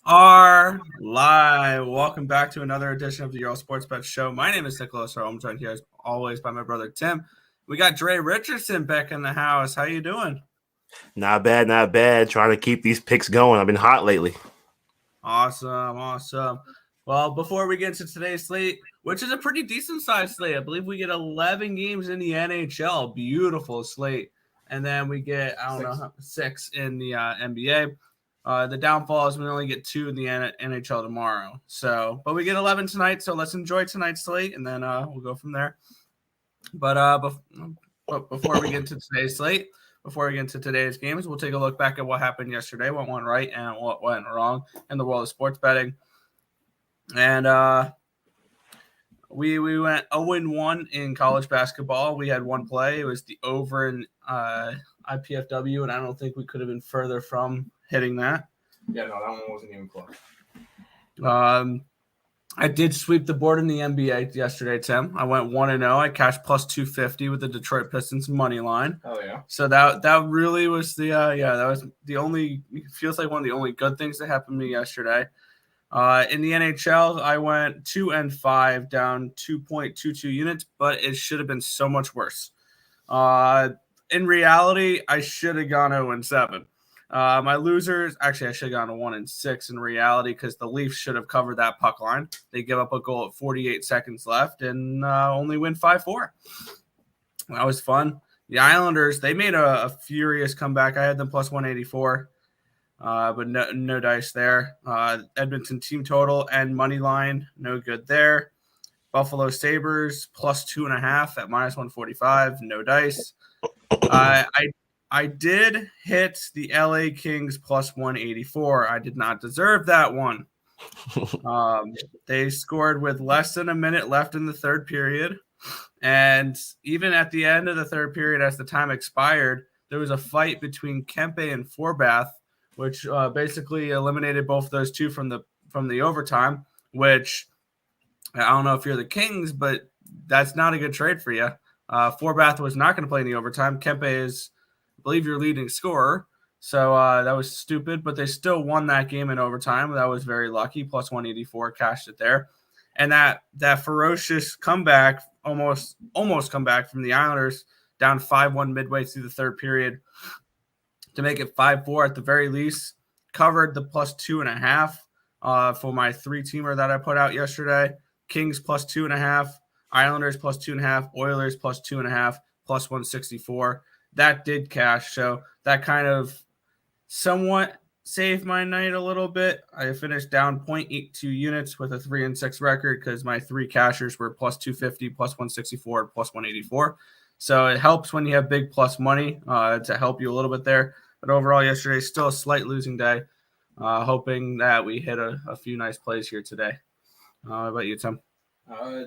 are live. Welcome back to another edition of the Earle Sports Bet Show. My name is Nicholas Earle. I'm joined here as always by my brother Tim. We got Dre Richardson back in the house. How you doing? Not bad, not bad. Trying to keep these picks going. I've been hot lately. Awesome. Well, before we get into today's slate, which is a pretty decent sized slate, I believe we get 11 games in the NHL. Beautiful slate. And then we get, six in the NBA. The downfall is we only get 2 in the NHL tomorrow. But we get 11 tonight. So let's enjoy tonight's slate, and then we'll go from there. But before we get into today's slate, before we get into today's games, we'll take a look back at what happened yesterday, what went right and what went wrong in the world of sports betting. And we went 0-1 in college basketball. We had one play. It was the over in IPFW, and I don't think we could have been further from hitting that. Yeah, no, that one wasn't even close. I did sweep the board in the NBA yesterday, Tim. I went 1-0. I cashed plus 250 with the Detroit Pistons money line. Oh yeah. So that really was the that was the only, feels like one of the only good things that happened to me yesterday. In the NHL, I went 2-5, down 2.22 units, but it should have been so much worse. In reality, I should have gone 0-7. My losers, actually, I should have gone 1-6 in reality because the Leafs should have covered that puck line. They give up a goal at 48 seconds left and only win 5-4. That was fun. The Islanders, they made a furious comeback. I had them plus 184, but no dice there. Edmonton team total and money line, no good there. Buffalo Sabres plus 2.5 at minus 145, no dice. I did hit the LA Kings plus 184. I did not deserve that one. They scored with less than a minute left in the third period. And even at the end of the third period, as the time expired, there was a fight between Kempe and Forbath, which basically eliminated both those two from the overtime, which I don't know if you're the Kings, but that's not a good trade for you. Forbath was not going to play in the overtime. Kempe is, I believe, your leading scorer. So that was stupid, but they still won that game in overtime. That was very lucky. Plus 184, cashed it there. And that ferocious comeback, almost comeback from the Islanders, down 5-1 midway through the third period to make it 5-4 at the very least. Covered the plus 2.5 for my 3-teamer that I put out yesterday. Kings plus 2.5, Islanders plus 2.5, Oilers plus 2.5, plus 164. That did cash, so that kind of somewhat saved my night a little bit. I finished down 0.82 units with a 3-6 record because my 3 cashers were plus 250, plus 164, plus 184. So it helps when you have big plus money to help you a little bit there. But overall, yesterday, still a slight losing day. Hoping that we hit a few nice plays here today. How about you, Tim? 2-0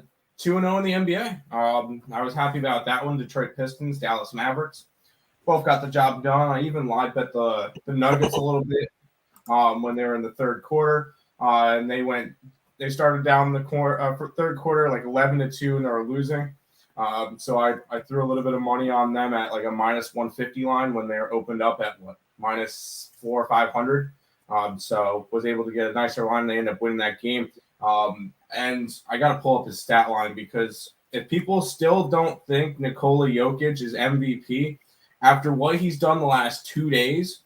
in the NBA. I was happy about that one. Detroit Pistons, Dallas Mavericks. Both got the job done. I even live bet the Nuggets a little bit when they were in the third quarter. And they started down the third quarter like 11-2, and they were losing. So I threw a little bit of money on them at like a minus 150 line when they were opened up at minus 400 or 500. So was able to get a nicer line. They ended up winning that game. And I got to pull up his stat line because if people still don't think Nikola Jokic is MVP after what he's done the last 2 days,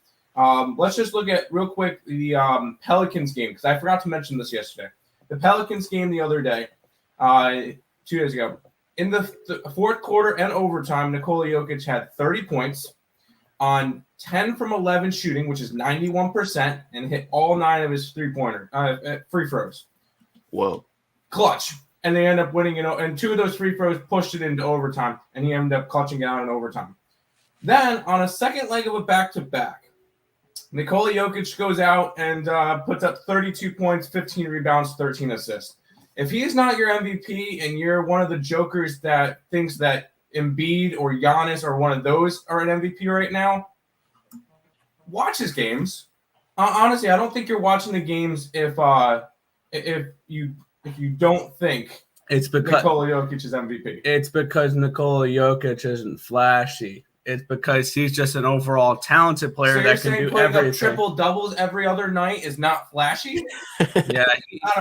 let's just look at real quick the Pelicans game, because I forgot to mention this yesterday. The Pelicans game the other day, 2 days ago, in the fourth quarter and overtime, Nikola Jokic had 30 points on 10 from 11 shooting, which is 91%, and hit all 9 of his free throws. Whoa. Clutch. And they end up winning, and 2 of those free throws pushed it into overtime, and he ended up clutching it out in overtime. Then, on a second leg of a back-to-back, Nikola Jokic goes out and puts up 32 points, 15 rebounds, 13 assists. If he is not your MVP and you're one of the jokers that thinks that Embiid or Giannis or one of those are an MVP right now, watch his games. Honestly, I don't think you're watching the games if you don't think It's because Nikola Jokic is MVP. It's because Nikola Jokic isn't flashy. it's because he's just an overall talented player that can do everything. Triple doubles every other night is not flashy. Yeah,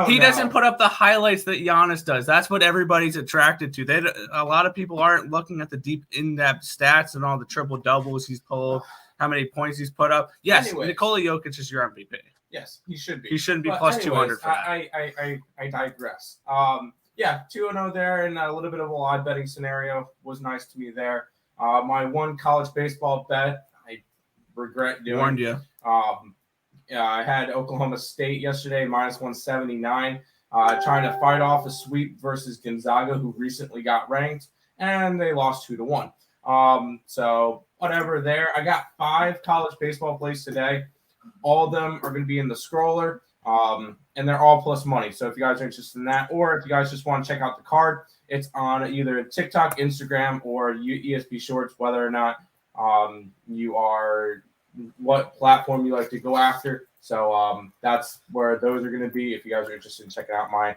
he doesn't put up the highlights that Giannis does. That's what everybody's attracted to. A lot of people aren't looking at the deep in-depth stats and all the triple doubles he's pulled, how many points he's put up. Yes, anyways, Nikola Jokic is your MVP. Yes, he should be. He shouldn't be plus 200 for that. I digress. 2-0 there, and a little bit of a live betting scenario was nice to me there. My one college baseball bet, I regret doing. Warned you. I had Oklahoma State yesterday, minus 179, trying to fight off a sweep versus Gonzaga, who recently got ranked, and they lost 2-1. So whatever there. I got 5 college baseball plays today. All of them are going to be in the scroller, and they're all plus money. So if you guys are interested in that, or if you guys just want to check out the card, it's on either TikTok, Instagram, or ESP Shorts, whether or not you are what platform you like to go after. So that's where those are going to be if you guys are interested in checking out my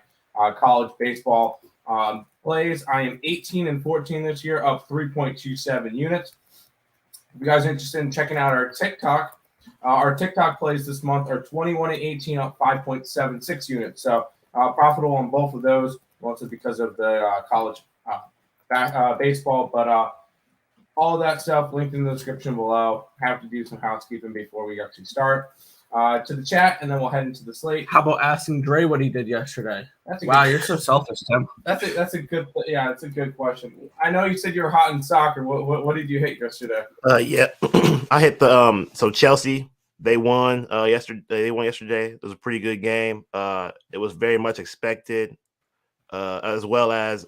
college baseball plays. I am 18-14 this year, up 3.27 units. If you guys are interested in checking out our TikTok plays this month are 21-18, up 5.76 units. So profitable on both of those, mostly because of the college baseball. But all that stuff linked in the description below. Have to do some housekeeping before we actually start. To the chat, and then we'll head into the slate. How about asking Dre what he did yesterday? You're so selfish, Tim. That's a good question. I know you said you were hot in soccer. What did you hit yesterday? Yeah, I hit the so Chelsea. They won yesterday. It was a pretty good game. It was very much expected, as well as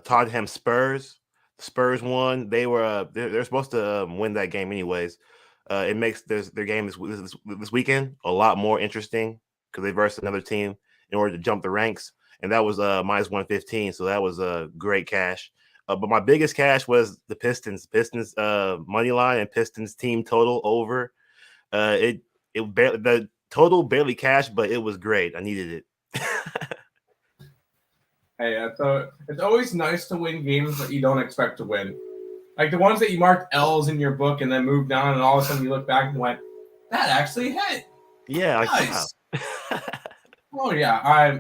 Tottenham Spurs. Spurs won. They're supposed to win that game anyways. It makes their game this weekend a lot more interesting because they versed another team in order to jump the ranks, and that was minus 115. So that was a great cash. But my biggest cash was the Pistons money line and Pistons team total over. The total barely cashed, but it was great. I needed it. Hey, it's always nice to win games that you don't expect to win. Like the ones that you marked L's in your book and then moved on, and all of a sudden you look back and went, "That actually hit." Yeah, nice. Oh yeah,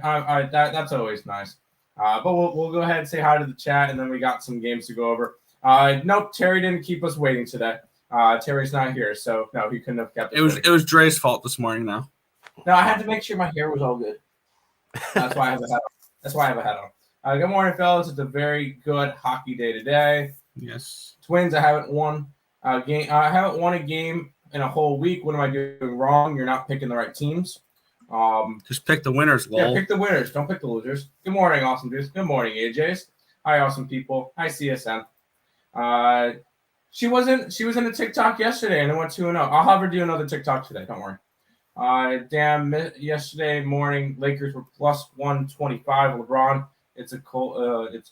that's always nice. But we'll go ahead and say hi to the chat, and then we got some games to go over. Nope, Terry didn't keep us waiting today. Terry's not here, so no, he couldn't have kept us waiting. It was Dre's fault this morning. No, I had to make sure my hair was all good. That's why I have a hat on. Good morning, fellas. It's a very good hockey day today. Yes. Twins, I haven't won a game. I haven't won a game in a whole week. What am I doing wrong? You're not picking the right teams. Just pick the winners, lol. Yeah, pick the winners. Don't pick the losers. Good morning, awesome dudes. Good morning, AJs. Hi, awesome people. Hi, CSM. She was in a TikTok yesterday and it went 2-0. I'll have her do another TikTok today. Don't worry. Yesterday morning, Lakers were plus 125. LeBron, it's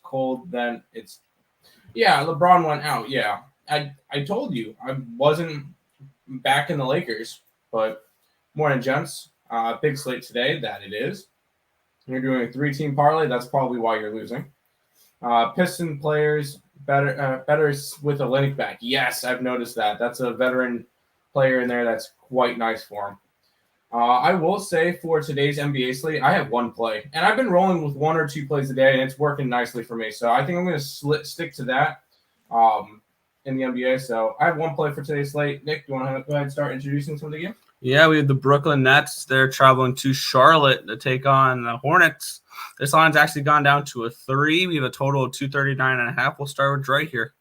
cold. Then it's. Yeah, LeBron went out. Yeah, I told you I wasn't back in the Lakers, but morning, gents. Big slate today. That it is. You're doing a 3-team parlay. That's probably why you're losing. Piston players better with a Linux back. Yes, I've noticed that. That's a veteran player in there. That's quite nice for him. I will say for today's NBA slate, I have one play, and I've been rolling with 1 or 2 plays a day, and it's working nicely for me. So I think I'm going to stick to that in the NBA. So I have one play for today's slate. Nick, do you want to go ahead and start introducing some of the games? Yeah, we have the Brooklyn Nets. They're traveling to Charlotte to take on the Hornets. This line's actually gone down to a 3. We have a total of 239.5. We'll start with Dre here.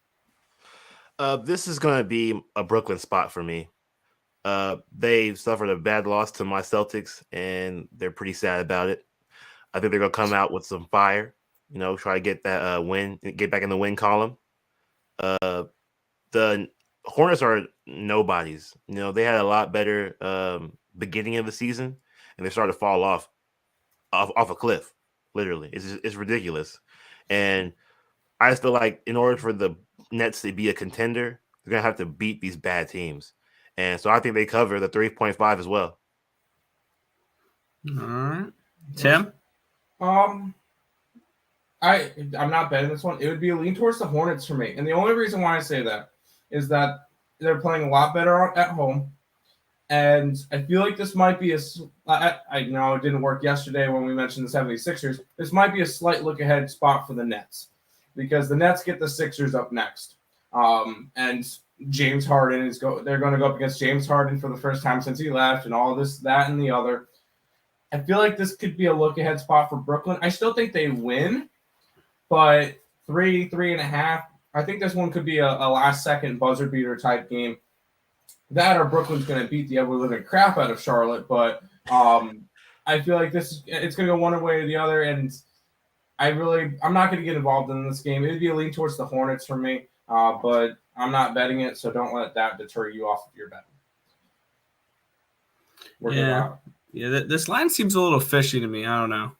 This is going to be a Brooklyn spot for me. They suffered a bad loss to my Celtics, and they're pretty sad about it. I think they're going to come out with some fire, try to get that win, get back in the win column. The Hornets are nobodies. They had a lot better beginning of the season, and they started to fall off a cliff, literally. It's ridiculous. And I just feel like in order for the Nets to be a contender, they're going to have to beat these bad teams. And so I think they cover the 3.5 as well. All right. Tim? I I'm not betting this one. It would be a lean towards the Hornets for me. And the only reason why I say that is that they're playing a lot better at home. And I feel like this might be I know it didn't work yesterday when we mentioned the 76ers. This might be a slight look ahead spot for the Nets because the Nets get the Sixers up next. And James Harden they're going to go up against James Harden for the first time since he left and all this, that, and the other. I feel like this could be a look ahead spot for Brooklyn. I still think they win, but 3.5. I think this one could be a last second buzzer beater type game. That or Brooklyn's going to beat the ever living crap out of Charlotte, but I feel like it's going to go one way or the other, and I'm not going to get involved in this game. It would be a lean towards the Hornets for me, but I'm not betting it, so don't let that deter you off of your bet. Yeah, this line seems a little fishy to me. I don't know.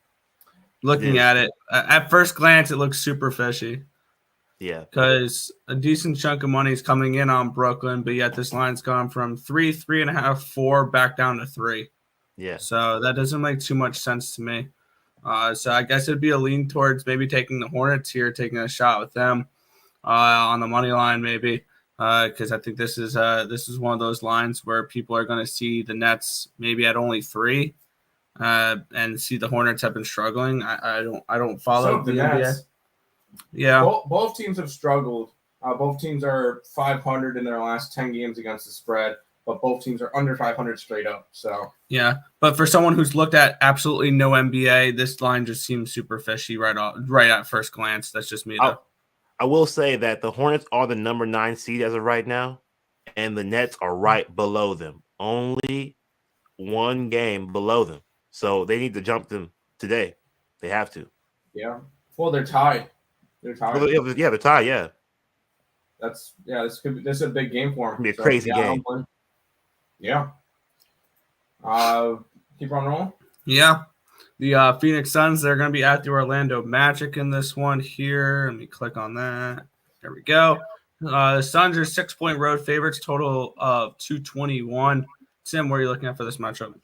Looking at it, at first glance, it looks super fishy. Yeah. Because a decent chunk of money is coming in on Brooklyn, but yet this line's gone from 3.5, 4 back down to 3. Yeah. So that doesn't make too much sense to me. So I guess it'd be a lean towards maybe taking the Hornets here, taking a shot with them on the money line maybe. Because I think this is one of those lines where people are going to see the Nets maybe at only 3, and see the Hornets have been struggling. I don't follow the NBA. Nets. Yeah, both teams have struggled. Both teams are 500 in their last 10 games against the spread, but both teams are under 500 straight up. So yeah, but for someone who's looked at absolutely no NBA, this line just seems super fishy right at first glance. That's just me, though. I will say that the Hornets are the number 9 seed as of right now, and the Nets are right below them. Only one game below them. So they need to jump them today. They have to. Yeah. Well, they're tied. They're tied. Well, yeah, they're tied, yeah. This is a big game for them. It'll be a crazy game. Yeah. Keep on rolling. Yeah. The Phoenix Suns, they're going to be at the Orlando Magic in this one here. Let me click on that. There we go. The Suns are 6-point road favorites, total of 221. Tim, what are you looking at for this matchup?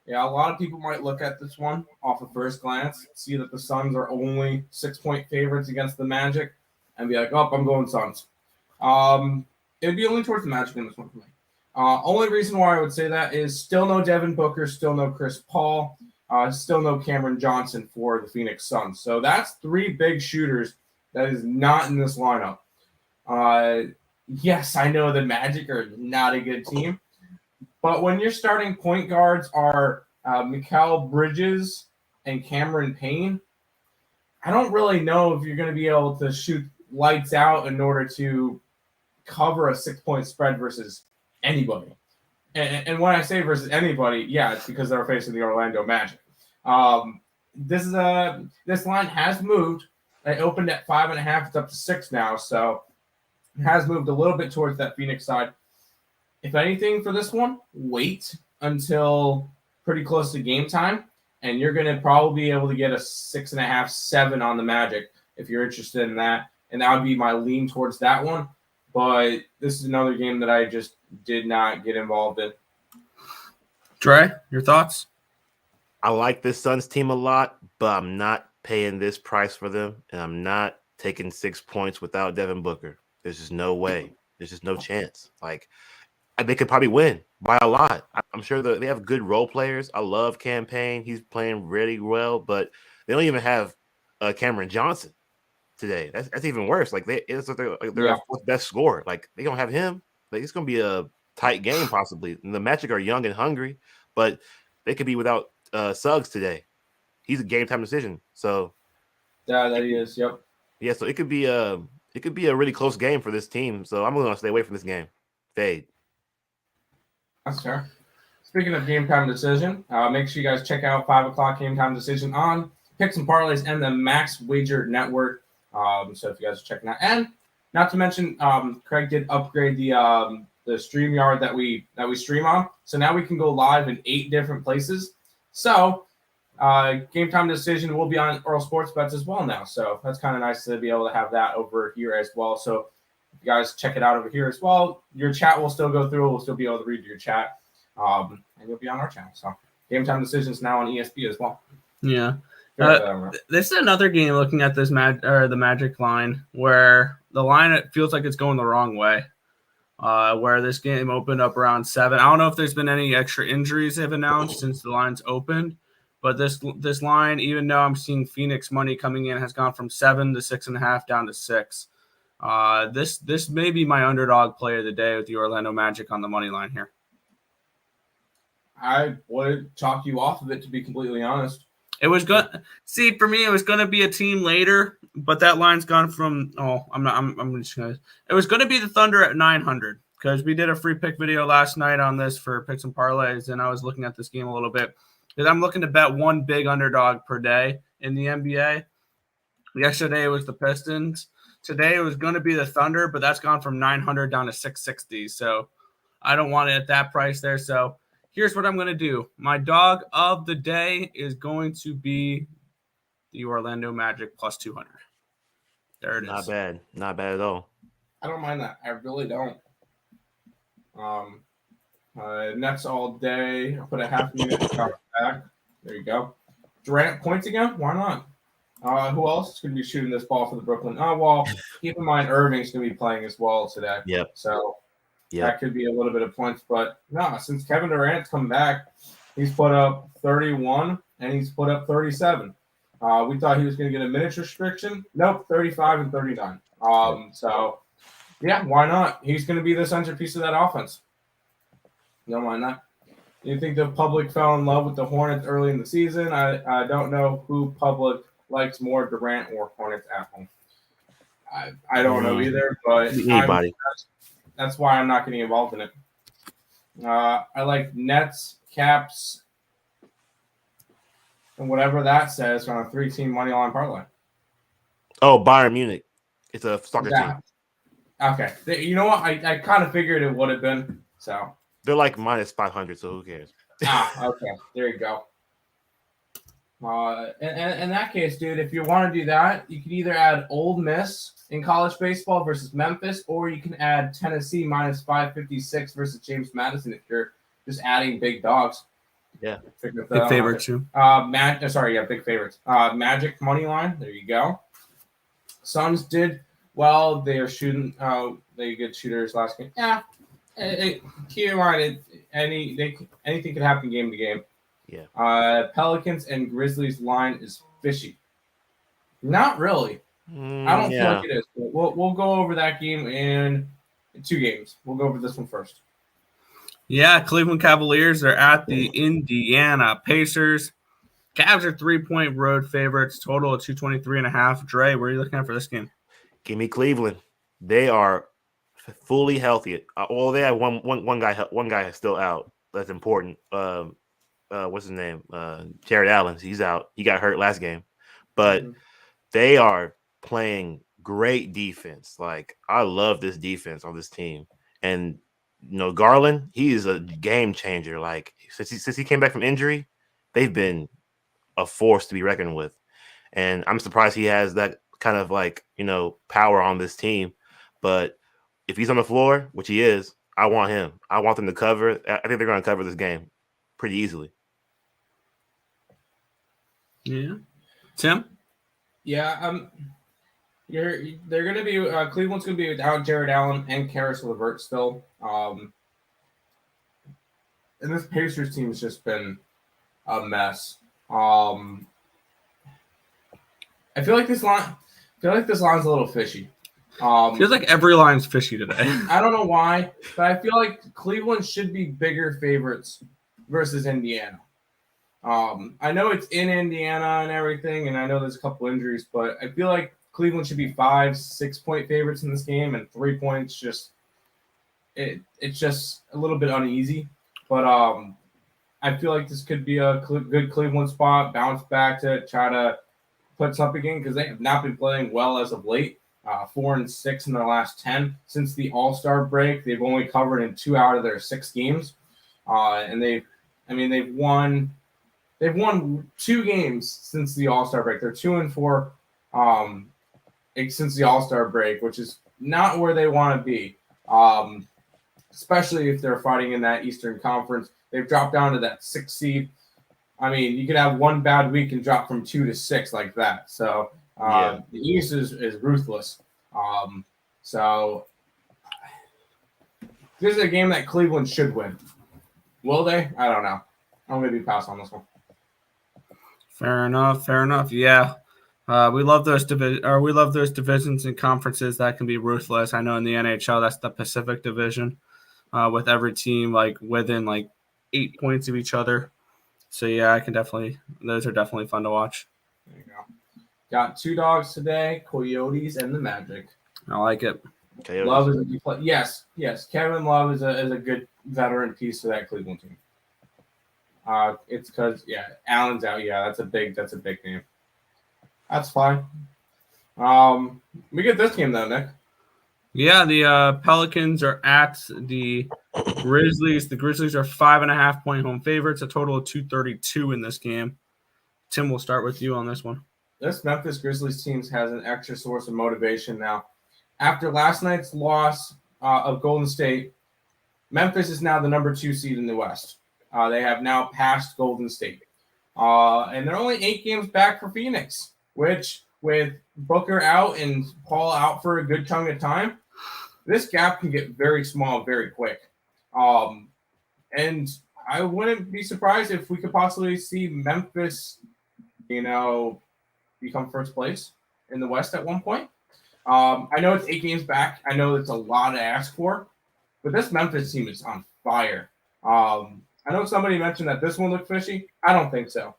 Yeah, a lot of people might look at this one off of first glance, see that the Suns are only 6-point favorites against the Magic, and be like, oh, I'm going Suns. It would be only towards the Magic in this one for me. Only reason why I would say that is still no Devin Booker, still no Chris Paul, still no Cameron Johnson for the Phoenix Suns. So that's 3 big shooters that is not in this lineup. Yes, I know the Magic are not a good team, but when your starting point guards are Mikal Bridges and Cameron Payne, I don't really know if you're going to be able to shoot lights out in order to cover a 6-point spread versus anybody. And when I say versus anybody, yeah, it's because they're facing the Orlando Magic. This line has moved. It opened at 5.5. It's up to 6 now, so it has moved a little bit towards that Phoenix side. If anything for this one, wait until pretty close to game time, and you're going to probably be able to get a 6.5, 7 on the Magic if you're interested in that. And that would be my lean towards that one. But this is another game that I just did not get involved in. Dre, your thoughts? I like this Suns team a lot, but I'm not paying this price for them, and I'm not taking 6 points without Devin Booker. There's just no way. There's just no chance. Like, they could probably win by a lot. I'm sure they have good role players. I love Campaign. He's playing really well, but they don't even have Cameron Johnson today. That's even worse. Like they're our 4th best scorer. Like they don't have him. Like it's going to be a tight game possibly. And the Magic are young and hungry, but they could be without Suggs today. He's a game time decision. So yeah, that he is. Yep. Yeah, so it could be a really close game for this team. So I'm going to stay away from this game. Fade. That's fair. Speaking of game time decision, make sure you guys check out 5 o'clock game time decision on Picks and Parleys and the Max Wager Network. So if you guys are checking out, and not to mention, Craig did upgrade the StreamYard that we stream on. So now we can go live in 8 different places. So game time decision will be on Earle Sports Bets as well now. So that's kind of nice to be able to have that over here as well. So you guys check it out over here as well. Your chat will still go through. We'll still be able to read your chat, and you'll be on our channel. So game time decisions now on ESP as well. Yeah, This is another game looking at this the Magic line where the line it feels like it's going the wrong way. Where this game opened up around 7. I don't know if there's been any extra injuries they've announced since the line's opened, but this line, even though I'm seeing Phoenix money coming in, has gone from 7 to 6.5 down to 6. This may be my underdog play of the day with the Orlando Magic on the money line here. I would chalk you off of it, to be completely honest. It was good. See, for me, it was going to be a team later, but that line's gone from. I'm just gonna. It was going to be the Thunder at 900 because we did a free pick video last night on this for picks and parlays, and I was looking at this game a little bit because I'm looking to bet one big underdog per day in the NBA. Yesterday it was the Pistons. Today it was going to be the Thunder, but that's gone from 900 down to 660. So I don't want it at that price there. So here's what I'm going to do. My dog of the day is going to be the Orlando Magic plus 200. There it is. Not bad. Not bad at all. I don't mind that. I really don't. Nets all day. I'll put a half unit back. There you go. Durant points again? Why not? Who else is going to be shooting this ball for the Brooklyn? Oh, well, keep in mind Irving's going to be playing as well today. Yep. So that could be a little bit of points. But no, since Kevin Durant's come back, he's put up 31 and he's put up 37. We thought he was going to get a minutes restriction. Nope, 35 and 39. So, yeah, why not? He's going to be the centerpiece of that offense. Don't mind that. You think the public fell in love with the Hornets early in the season? I don't know who public likes more, Durant or Hornets at home. I don't know either, but anybody. That's why I'm not getting involved in it. I like Nets, Caps, and whatever that says on a 3-team money line parlay. Oh, Bayern Munich. It's a soccer team. Okay. You know what? I kind of figured it would have been. So they're like minus 500, so who cares? Okay. There you go. In that case, dude, if you want to do that, you can either add Ole Miss in college baseball versus Memphis, or you can add Tennessee minus 556 versus James Madison if you're just adding big dogs. Yeah. Big favorites too. Big favorites. Magic money line. There you go. Suns did well. They are shooting. They good shooters last game. Yeah. Keep in mind, anything could happen game to game. Yeah. Pelicans and Grizzlies line is fishy. Not really. I don't feel like it is. We'll go over that game in 2 games. We'll go over this one first. Yeah, Cleveland Cavaliers are at the Indiana Pacers. Cavs are 3-point road favorites, total of 223.5. Dre, where are you looking at for this game? Give me Cleveland. They are fully healthy. Well, they have one guy is still out. That's important. What's his name? Jared Allen. He's out. He got hurt last game, but they are playing great defense. Like, I love this defense on this team, and Garland, he is a game changer. Like, since he came back from injury, they've been a force to be reckoned with, and I'm surprised he has that kind of power on this team. But if he's on the floor, which he is, I want him. I want them to cover. I think they're going to cover this game pretty easily. Yeah, Tim. Yeah, they're going to be Cleveland's going to be without Jared Allen and Karis LeVert still. And this Pacers team has just been a mess. I feel like this line's a little fishy. Feels like every line's fishy today. I don't know why, but I feel like Cleveland should be bigger favorites versus Indiana. I know it's in Indiana and everything, and I know there's a couple injuries, but I feel like Cleveland should be 5-6 point favorites in this game, and 3 points it's just a little bit uneasy. But I feel like this could be a good Cleveland spot, bounce back to try to put something in because they have not been playing well as of late. 4-6 in their last 10 since the All-Star break. They've only covered in 2 out of their 6 games, and they've won 2 games since the All-Star break. They're 2-4 since the All-Star break, which is not where they want to be, especially if they're fighting in that Eastern Conference. They've dropped down to that 6th seed. I mean, you could have one bad week and drop from 2 to 6 like that. So the East is ruthless. So this is a game that Cleveland should win. Will they? I don't know. I'm going to be pass on this one. Fair enough. Yeah. We love those divisions and conferences that can be ruthless. I know in the NHL that's the Pacific Division, with every team like within like 8 points of each other. So yeah, those are definitely fun to watch. There you go. Got 2 dogs today: Coyotes and the Magic. I like it. Coyotes. Love is a good play. Yes. Kevin Love is a good veteran piece for that Cleveland team. It's because Allen's out. Yeah, that's a big name. That's fine. We get this game though, Nick. Yeah, the Pelicans are at the Grizzlies. The Grizzlies are 5.5-point home favorites. A total of 232 in this game. Tim, we'll start with you on this one. This Memphis Grizzlies team has an extra source of motivation now. After last night's loss of Golden State, Memphis is now the number 2 seed in the West. They have now passed Golden State. And they're only 8 games back for Phoenix, which with Booker out and Paul out for a good chunk of time, this gap can get very small very quick. And I wouldn't be surprised if we could possibly see Memphis, become first place in the West at one point. I know it's 8 games back. I know it's a lot to ask for, but this Memphis team is on fire. I know somebody mentioned that this one looked fishy. I don't think so.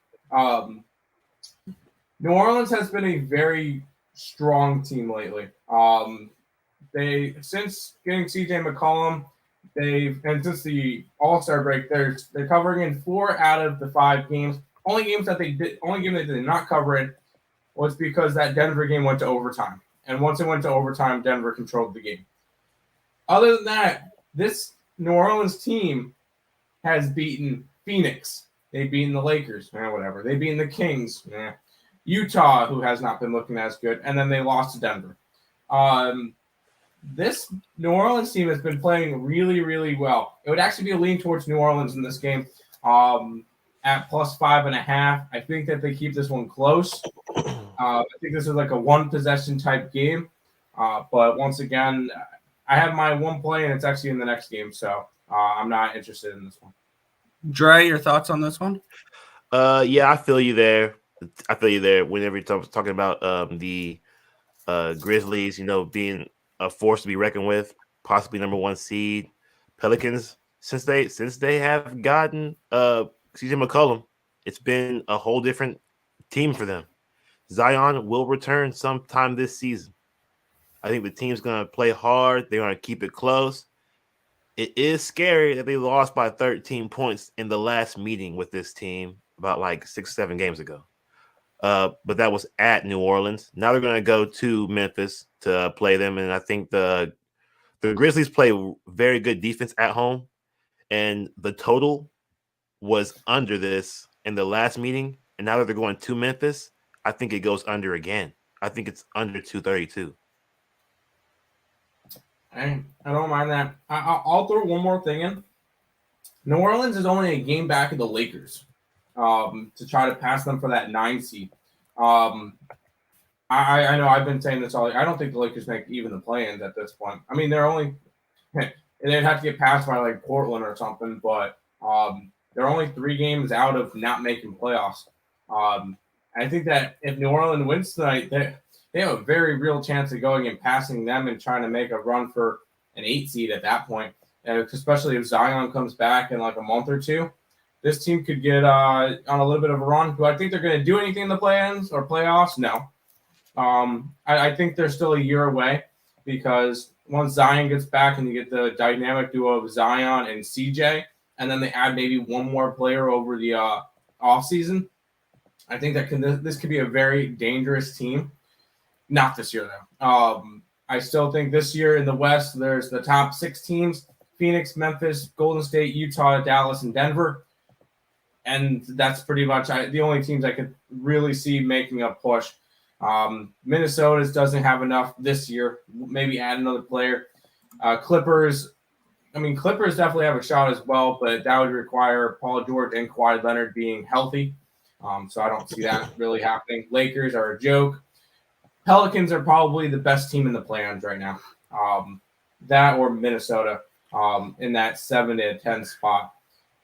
New Orleans has been a very strong team lately. They since getting CJ McCollum, and since the All-Star break, they're covering in 4 out of the 5 games. Only game they did not cover it was because that Denver game went to overtime. And once it went to overtime, Denver controlled the game. Other than that, this New Orleans team has beaten Phoenix. They've beaten the Lakers. Whatever. They've beaten the Kings. Utah, who has not been looking as good. And then they lost to Denver. This New Orleans team has been playing really, really well. It would actually be a lean towards New Orleans in this game at plus 5.5. I think that they keep this one close. I think this is like a one-possession type game. But once again, I have my one play, and it's actually in the next game. So I'm not interested in this one. Dre, your thoughts on this one? Yeah, I feel you there. Whenever you're talking about the Grizzlies, being a force to be reckoned with, possibly number 1 seed. Pelicans, since they have gotten CJ McCollum, it's been a whole different team for them. Zion will return sometime this season. I think the team's going to play hard. They're going to keep it close. It is scary that they lost by 13 points in the last meeting with this team about like 6-7 games ago. But that was at New Orleans. Now they're going to go to Memphis to play them. And I think the Grizzlies play very good defense at home. And the total was under this in the last meeting. And now that they're going to Memphis, I think it goes under again. I think it's under 232. I don't mind that. I'll throw one more thing in. New Orleans is only a game back of the Lakers to try to pass them for that 9 seed. I know I've been saying this all. I don't think the Lakers make even the play-ins at this point. I mean, they'd have to get passed by like Portland or something, but they're only 3 games out of not making playoffs. I think that if New Orleans wins tonight, they have a very real chance of going and passing them and trying to make a run for an 8 seed at that point. And especially if Zion comes back in like a month or 2, this team could get on a little bit of a run. Do I think they're going to do anything in the play-ins or playoffs? No. I think they're still a year away because once Zion gets back and you get the dynamic duo of Zion and CJ, and then they add maybe one more player over the offseason, I think that this could be a very dangerous team. Not this year, though. I still think this year in the West, there's the top 6 teams: Phoenix, Memphis, Golden State, Utah, Dallas, and Denver. And that's pretty much the only teams I could really see making a push. Minnesota doesn't have enough this year. Maybe add another player. Clippers, I mean, Clippers definitely have a shot as well, but that would require Paul George and Kawhi Leonard being healthy. So I don't see that really happening. Lakers are a joke. Pelicans are probably the best team in the plans right now. That or Minnesota in that 7 to 10 spot.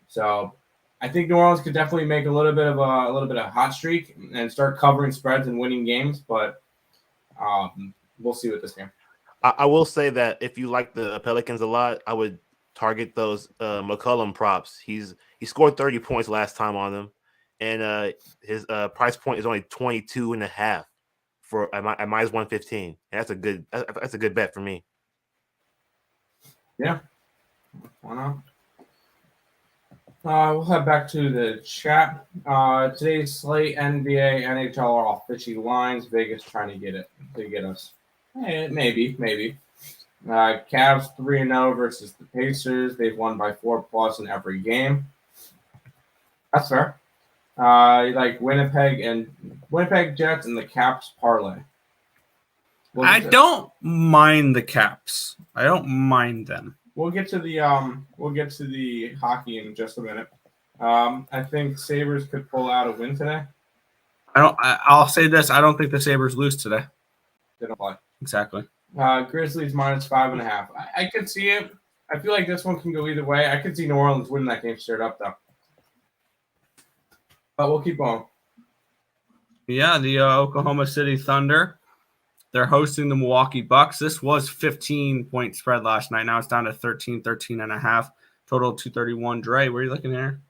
So I think New Orleans could definitely make a little bit of hot streak and start covering spreads and winning games, but we'll see with this game. I will say that if you like the Pelicans a lot, I would target those McCollum props. He scored 30 points last time on them, and his price point is only 22.5 for at minus 115. That's a good bet for me. Yeah, why not? We'll head back to the chat. Today's slate: NBA, NHL are all fishy lines. Vegas trying to get us. Maybe. Cavs 3-0 versus the Pacers. They've won by 4+ in every game. That's fair. You like Winnipeg Jets and the Caps parlay. I don't mind the Caps. I don't mind them. We'll get to the hockey in just a minute. I think Sabres could pull out a win today. I'll say this. I don't think the Sabres lose today. They don't play. Exactly. Grizzlies minus 5.5. I could see it. I feel like this one can go either way. I could see New Orleans winning that game straight up, though. But we'll keep going. Yeah, the Oklahoma City Thunder. They're hosting the Milwaukee Bucks. This was 15-point spread last night. Now it's down to 13.5. Total 231. Dre, where are you looking here?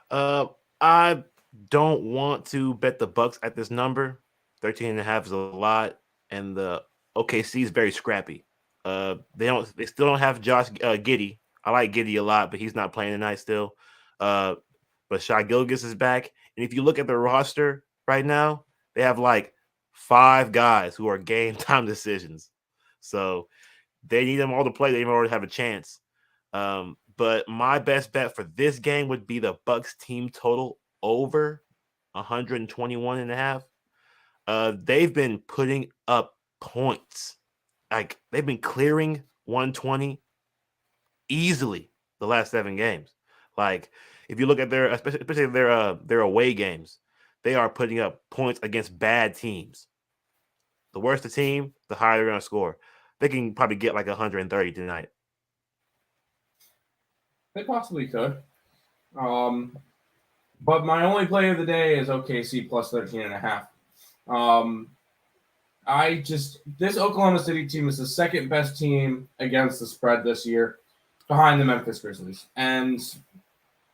I don't want to bet the Bucks at this number. 13.5 is a lot, and the OKC is very scrappy. They still don't have Josh Giddey. I like Giddey a lot, but he's not playing tonight still. But Shai Gilgeous is back, and if you look at the roster right now, they have like 5 guys who are game time decisions. So they need them all to play. They already have a chance. But my best bet for this game would be the Bucks team total over 121.5. They've been putting up points. Like they've been clearing 120 easily the last 7 games. Like if you look at their, especially their away games, they are putting up points against bad teams. The worse the team, the higher they're going to score. They can probably get like 130 tonight. They possibly could. But my only play of the day is OKC plus 13.5. This Oklahoma City team is the second best team against the spread this year, behind the Memphis Grizzlies. And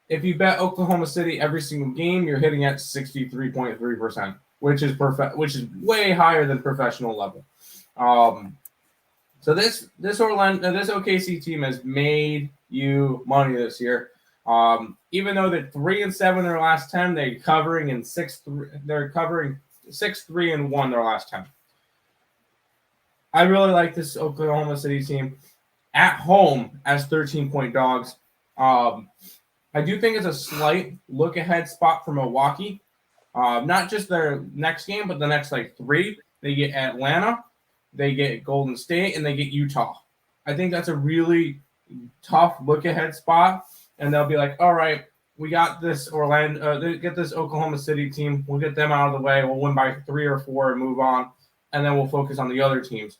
if you bet Oklahoma City every single game, you're hitting at 63.3%, which is way higher than professional level. So this OKC team has made you money this year. Even though they're 3-7 their last 10, they're covering 6-3 and 1 their last 10. I really like this Oklahoma City team at home as 13-point dogs. I do think it's a slight look ahead spot for Milwaukee. Not just their next game, but the next 3. They get Atlanta, they get Golden State, and they get Utah. I think that's a really tough look ahead spot, and they'll be like, all right, we got this get this Oklahoma City team. We'll get them out of the way. We'll win by 3 or 4 and move on, and then we'll focus on the other teams.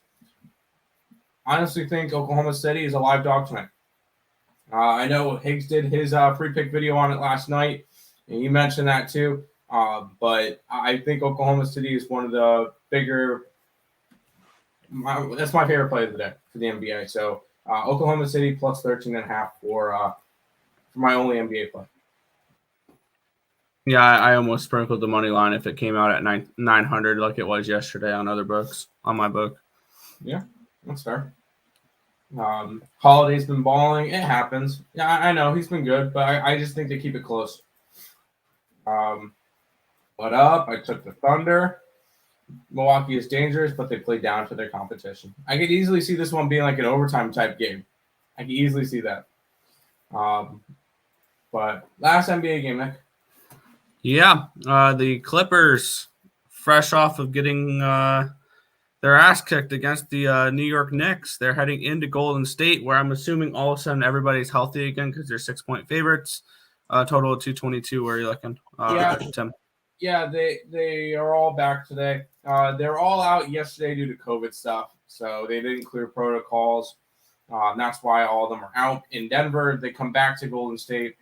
I honestly think Oklahoma City is a live dog tonight. I know Higgs did his free pick video on it last night, and you mentioned that too. But I think Oklahoma City is one of the bigger. That's my favorite play of the day for the NBA. So Oklahoma City plus 13.5 for my only NBA play. Yeah, I almost sprinkled the money line if it came out at 900 like it was yesterday on other books, on my book. Yeah, that's fair. Holiday's been balling. It happens. Yeah, I know he's been good, but I just think they keep it close. What up? I took the Thunder. Milwaukee is dangerous, but they play down to their competition. I could easily see this one being like an overtime type game. I could easily see that. But last NBA game, Nick. Yeah, the Clippers, fresh off of getting their ass kicked against the New York Knicks. They're heading into Golden State, where I'm assuming all of a sudden everybody's healthy again because they're 6-point favorites. Total of 222. Where are you looking? Tim. Yeah, they are all back today. They're all out yesterday due to COVID stuff, so they didn't clear protocols. That's why all of them are out in Denver. They come back to Golden State,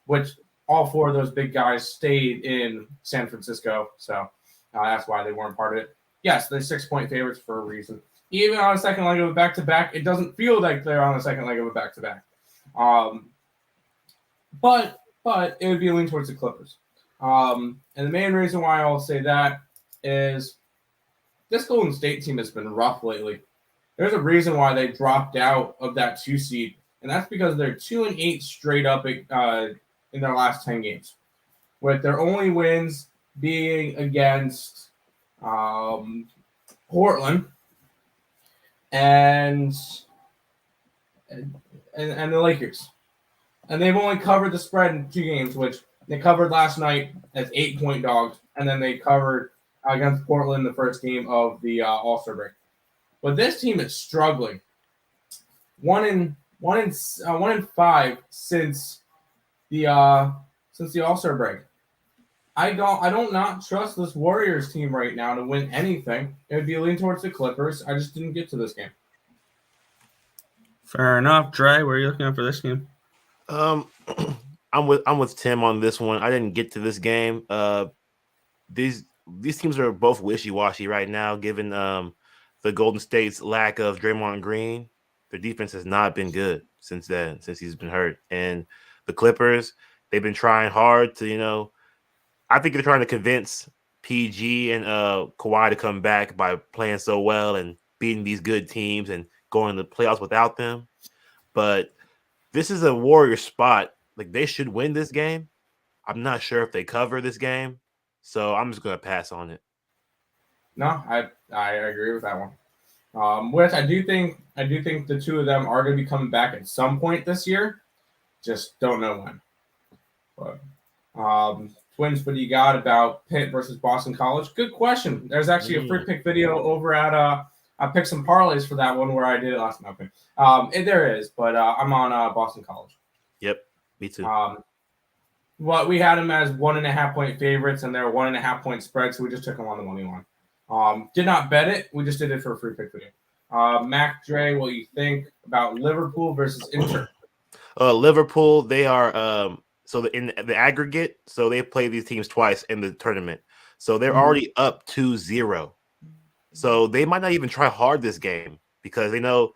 which all four of those big guys stayed in San Francisco, so that's why they weren't part of it. Yes, they're 6-point favorites for a reason. Even on a second leg of a back-to-back, it doesn't feel like they're on a second leg of a back-to-back. But it would be a lean towards the Clippers. And the main reason why I'll say that is this Golden State team has been rough lately. There's a reason why they dropped out of that 2 seed, and that's because they're 2-8 straight up in their last 10 games, with their only wins being against Portland and the Lakers. And they've only covered the spread in 2 games, which they covered last night as 8-point dogs, and then they covered against Portland the first game of the All-Star break. But this team is struggling. 1-5 since the All-Star break. I don't not trust this Warriors team right now to win anything. It would be a lean towards the Clippers. I just didn't get to this game. Fair enough. Dre, where are you looking at for this game? I'm with Tim on this one. I didn't get to this game. These teams are both wishy-washy right now, given the Golden State's lack of Draymond Green. Their defense has not been good since he's been hurt. And the Clippers, they've been trying hard to, I think they're trying to convince PG and Kawhi to come back by playing so well and beating these good teams and going to the playoffs without them. But this is a Warrior spot. Like, they should win this game. I'm not sure if they cover this game, so I'm just going to pass on it. No, I agree with that one. Which I do think the two of them are going to be coming back at some point this year. Just don't know when. But Twins, what do you got about Pitt versus Boston College? Good question. There's actually a free pick video over at I picked some parlays for that one where I did it last night. There is, but I'm on Boston College. Yep, me too. Well, we had them as 1.5-point favorites, and they're 1.5-point spread, so we just took them on the money line. Did not bet it. We just did it for a free pick video. Mac, Dre, what do you think about Liverpool versus Inter? Liverpool, they are in the aggregate, so they play these teams twice in the tournament. So they're already up 2-0. So they might not even try hard this game because they know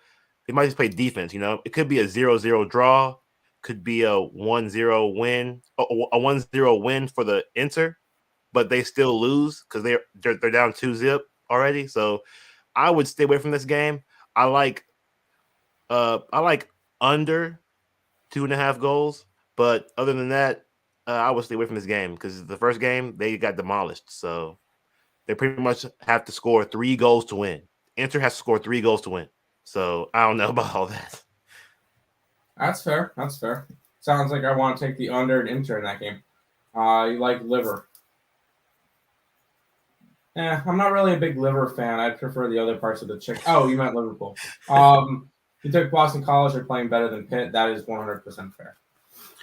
they might just play defense. It could be a 0-0 draw, could be a 1-0 win, a 1-0 win for the Inter, but they still lose because they're down 2-0 already. So I would stay away from this game. I like under 2.5 goals, but other than that, I would stay away from this game because the first game they got demolished. So they pretty much have to score 3 goals to win. Inter has to score 3 goals to win. So I don't know about all that. That's fair. Sounds like I want to take the under and Inter in that game. You like liver? I'm not really a big liver fan. I prefer the other parts of the chicken. Oh, you meant Liverpool. You took Boston College. They're playing better than Pitt. That is 100% fair.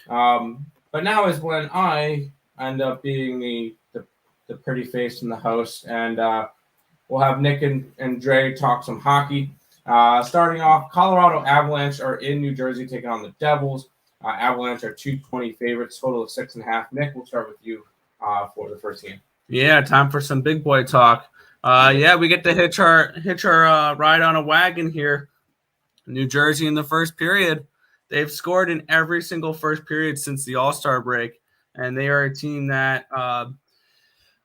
But now is when I end up being the pretty face in the house, and we'll have Nick and Dre talk some hockey. Starting off, Colorado Avalanche are in New Jersey taking on the Devils. Avalanche are 220 favorites, total of 6.5. Nick, we'll start with you for the first game. Yeah, time for some big boy talk. We get to hitch our ride on a wagon here. New Jersey in the first period. They've scored in every single first period since the All-Star break, and they are a team that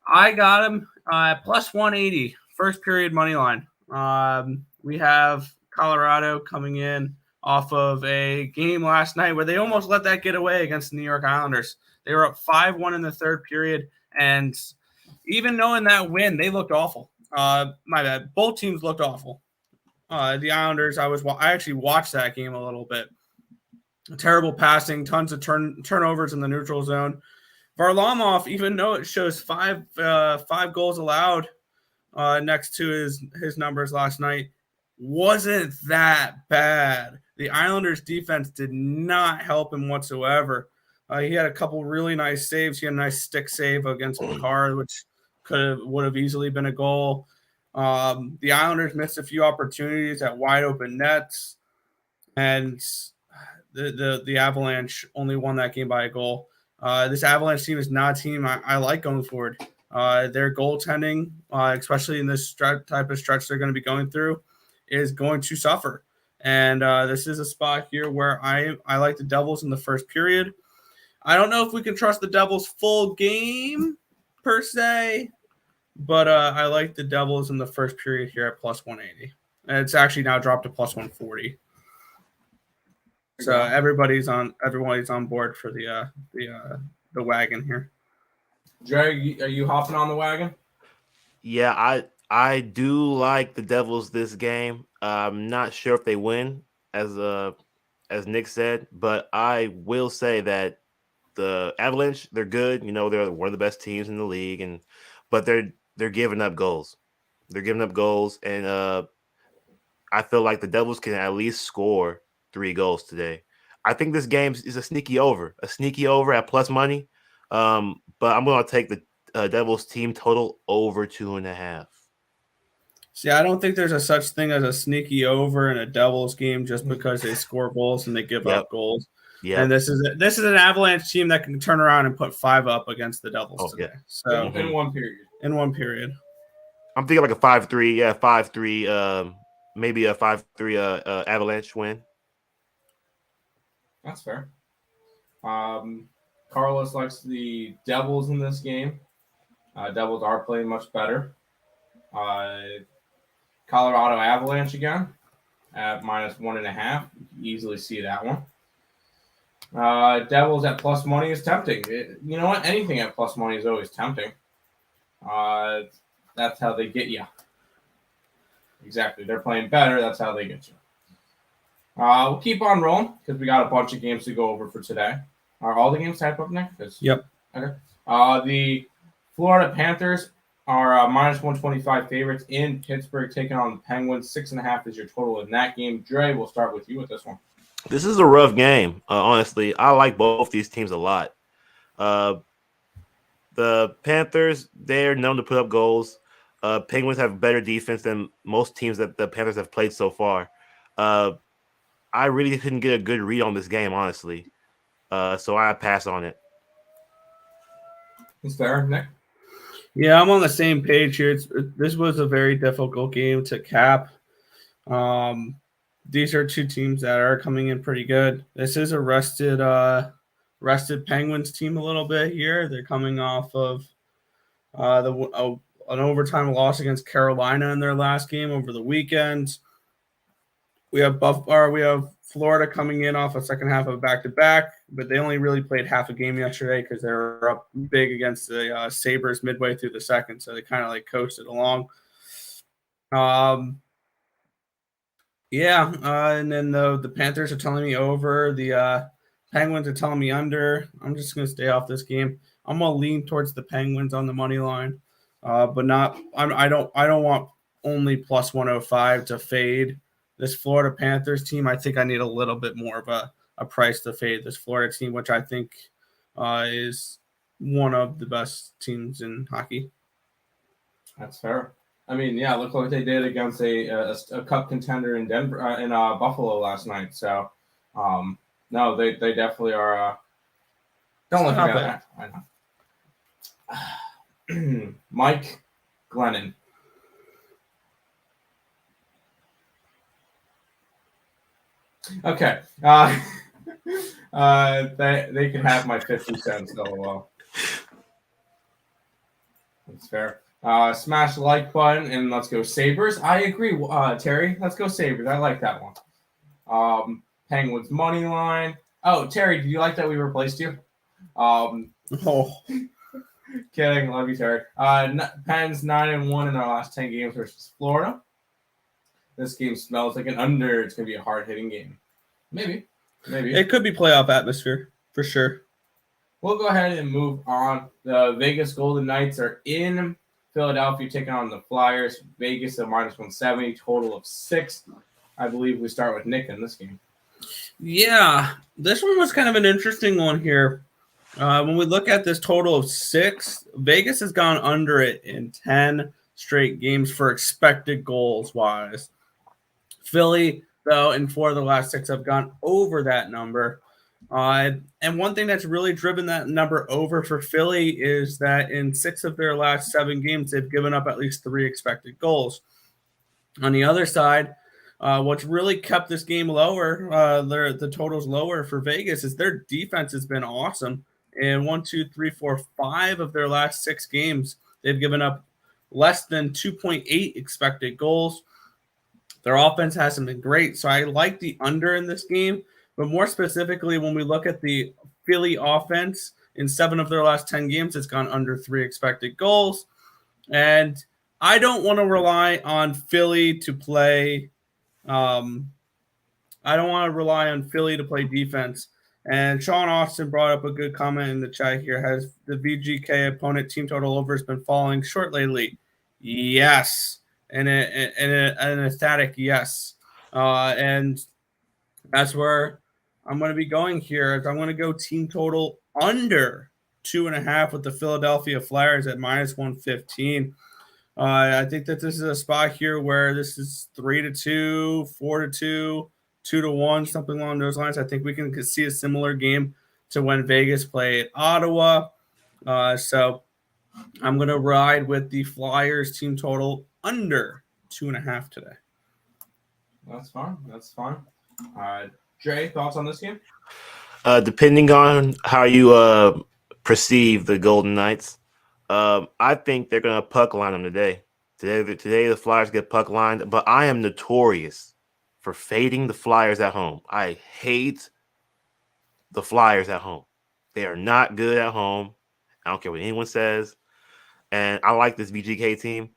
I got them plus 180 first period money line. We have Colorado coming in off of a game last night where they almost let that get away against the New York Islanders. They were up 5-1 in the third period, and even knowing that win, they looked awful. My bad. Both teams looked awful. The Islanders, I actually watched that game a little bit. Terrible passing, tons of turnovers in the neutral zone. Varlamov, even though it shows five goals allowed next to his numbers last night wasn't that bad. The Islanders' defense did not help him whatsoever. He had a couple really nice saves. He had a nice stick save against Picard, which would have easily been a goal. The Islanders missed a few opportunities at wide open nets, and the Avalanche only won that game by a goal. This Avalanche team is not a team I like going forward. Their goaltending, especially in this type of stretch they're going to be going through, is going to suffer. And this is a spot here where I like the Devils in the first period. I don't know if we can trust the Devils full game per se, but I like the Devils in the first period here at plus 180. And it's actually now dropped to plus 140. So everybody's on board for the wagon here. Jay, are you hopping on the wagon? Yeah, I do like the Devils this game. I'm not sure if they win, as Nick said, but I will say that the Avalanche, they're good. You know, they're one of the best teams in the league, but they're giving up goals. They're giving up goals, and I feel like the Devils can at least score 3 goals today. I think this game is a sneaky over at plus money. But I'm going to take the Devils team total over 2.5. See, I don't think there's a such thing as a sneaky over in a Devils game just because they score goals and they give up goals. Yeah, and this is an Avalanche team that can turn around and put 5 up against the Devils today. Yeah. So in one period. In one period. I'm thinking like a 5-3. Yeah, 5-3. Maybe a 5-3 Avalanche win. That's fair. Carlos likes the Devils in this game. Devils are playing much better. Colorado Avalanche again at minus 1.5. You can easily see that one. Devils at plus money is tempting. You know what? Anything at plus money is always tempting. That's how they get you. Exactly. They're playing better. That's how they get you. We'll keep on rolling because we got a bunch of games to go over for today. Are all the games typed up, Nick? Yep. Okay. The Florida Panthers are minus 125 favorites in Pittsburgh, taking on the Penguins. 6.5 is your total in that game. Dre, we'll start with you with this one. This is a rough game, honestly. I like both these teams a lot. The Panthers, they're known to put up goals. Penguins have better defense than most teams that the Panthers have played so far. I really couldn't get a good read on this game, honestly. So I pass on it. Is fair, Nick? Yeah, I'm on the same page here. This was a very difficult game to cap. These are two teams that are coming in pretty good. This is a rested Penguins team a little bit here. They're coming off of an overtime loss against Carolina in their last game over the weekend. We have Florida coming in off a second half of a back-to-back, but they only really played half a game yesterday because they were up big against the Sabres midway through the second, so they kind of like coasted along. And then the Panthers are telling me over. The Penguins are telling me under. I'm just going to stay off this game. I'm going to lean towards the Penguins on the money line, but not. I don't want only plus 105 to fade this Florida Panthers team. I think I need a little bit more of a price to fade this Florida team, which I think is one of the best teams in hockey. That's fair. I mean, yeah, look what they did against a cup contender in Denver, in Buffalo last night. So, no, they definitely are. Don't look at that. I know. Mike Glennon. Okay. They can have my 50 cents. LOL. That's fair. Smash the like button and let's go Sabres. I agree, Terry. Let's go Sabres. I like that one. Penguins money line. Oh, Terry, did you like that we replaced you? Kidding. Love you, Terry. Pens 9-1 in their last 10 games versus Florida. This game smells like an under. It's going to be a hard-hitting game. Maybe. It could be playoff atmosphere, for sure. We'll go ahead and move on. The Vegas Golden Knights are in Philadelphia taking on the Flyers. Vegas at -170, total of 6. I believe we start with Nick in this game. Yeah, this one was kind of an interesting one here. When we look at this total of 6, Vegas has gone under it in 10 straight games for expected goals wise. Philly, though, in 4 of the last 6 have gone over that number. And one thing that's really driven that number over for Philly is that in 6 of their last 7 games, they've given up at least 3 expected goals. On the other side, what's really kept this game lower, the totals lower for Vegas, is their defense has been awesome. In 1, 2, 3, 4, 5 of their last 6 games, they've given up less than 2.8 expected goals. Their offense hasn't been great, so I like the under in this game. But more specifically, when we look at the Philly offense, in 7 of their last 10 games, it's gone under 3 expected goals. And I don't want to rely on Philly to play. I don't want to rely on Philly to play defense. And Sean Austin brought up a good comment in the chat here. Has the VGK opponent team total over has been falling short lately? Yes. And an ecstatic yes. And that's where I'm going to be going here. I'm going to go team total under 2.5 with the Philadelphia Flyers at -115. I think that this is a spot here where this is 3-2, 4-2, 2-1, something along those lines. I think we can see a similar game to when Vegas played Ottawa. So I'm going to ride with the Flyers team total under 2.5 today. That's fine. That's fine. Jay, thoughts on this game? Depending on how you perceive the Golden Knights, I think they're going to puck line them today. Today the Flyers get puck lined, but I am notorious for fading the Flyers at home. I hate the Flyers at home. They are not good at home. I don't care what anyone says. And I like this VGK team.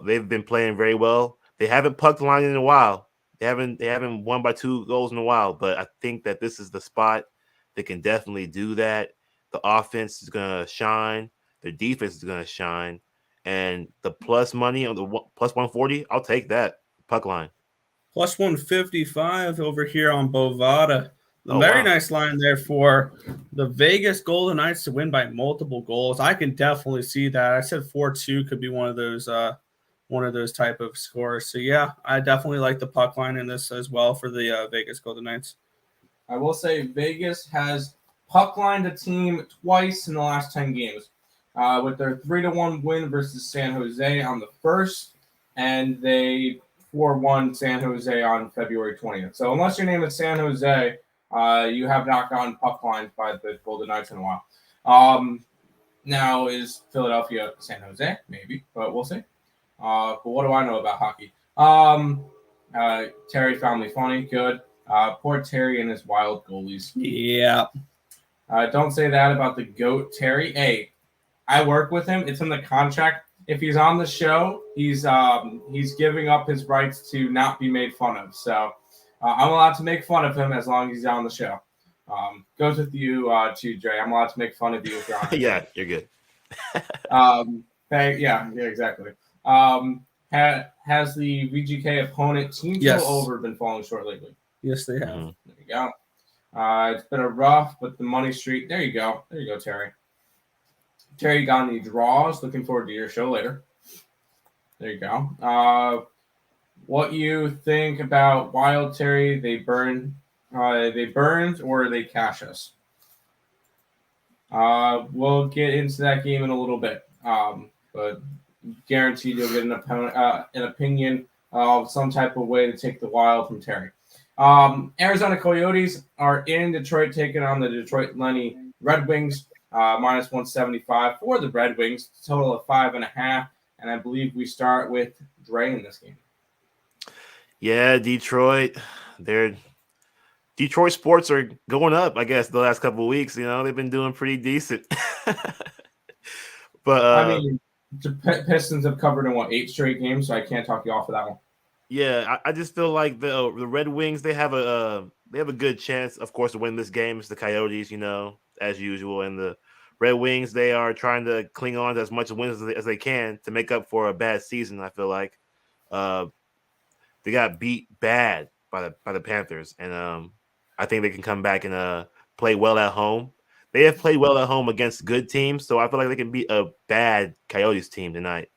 They've been playing very well. They haven't pucked the line in a while. They haven't won by 2 goals in a while, but I think that this is the spot that can definitely do that. The offense is going to shine. Their defense is going to shine. And the plus money on the plus 140, I'll take that puck line. Plus 155 over here on Bovada. Oh, Very wow. nice line there for the Vegas Golden Knights to win by multiple goals. I can definitely see that. I said 4-2 could be one of those type of scores. So yeah, I definitely like the puck line in this as well for the Vegas Golden Knights. I will say Vegas has puck lined a team twice in the last 10 games, with their 3-1 win versus San Jose on the 1st, and they 4-1 San Jose on February 20th. So unless your name is San Jose, you have not gotten puck lined by the Golden Knights in a while. Now is Philadelphia San Jose? Maybe, but we'll see. But what do I know about hockey? Terry found me funny. Good. Poor Terry and his wild goalies. Yeah. Don't say that about the GOAT, Terry. Hey, I work with him. It's in the contract. If he's on the show, he's giving up his rights to not be made fun of. So I'm allowed to make fun of him as long as he's on the show. Goes with you too, Dre. I'm allowed to make fun of you if you're on the Yeah, show. you're good. Yeah, exactly. Has the VGK opponent team total over been falling short lately? Yes, they have. Mhm. There you go. It's been a rough, but the money streak. There you go. There you go, Terry. Terry got any draws. Looking forward to your show later. There you go. What you think about Wild Terry? They burned or they cash us? We'll get into that game in a little bit. But guaranteed you'll get an opinion of some type of way to take the Wild from Terry. Arizona Coyotes are in Detroit taking on the Detroit Lenny Red Wings, -175 for the Red Wings, total of 5.5. And I believe we start with Dre in this game. Yeah, Detroit. Detroit sports are going up, I guess, the last couple of weeks. You know, they've been doing pretty decent. But I mean, the Pistons have covered in 8 straight games, so I can't talk you off of that one. Yeah, I just feel like the Red Wings, they have a good chance, of course, to win this game. It's the Coyotes, you know, as usual, and the Red Wings, they are trying to cling on to as much wins as they can to make up for a bad season. I feel like they got beat bad by the Panthers, and I think they can come back and play well at home. They have played well at home against good teams, so I feel like they can beat a bad Coyotes team tonight.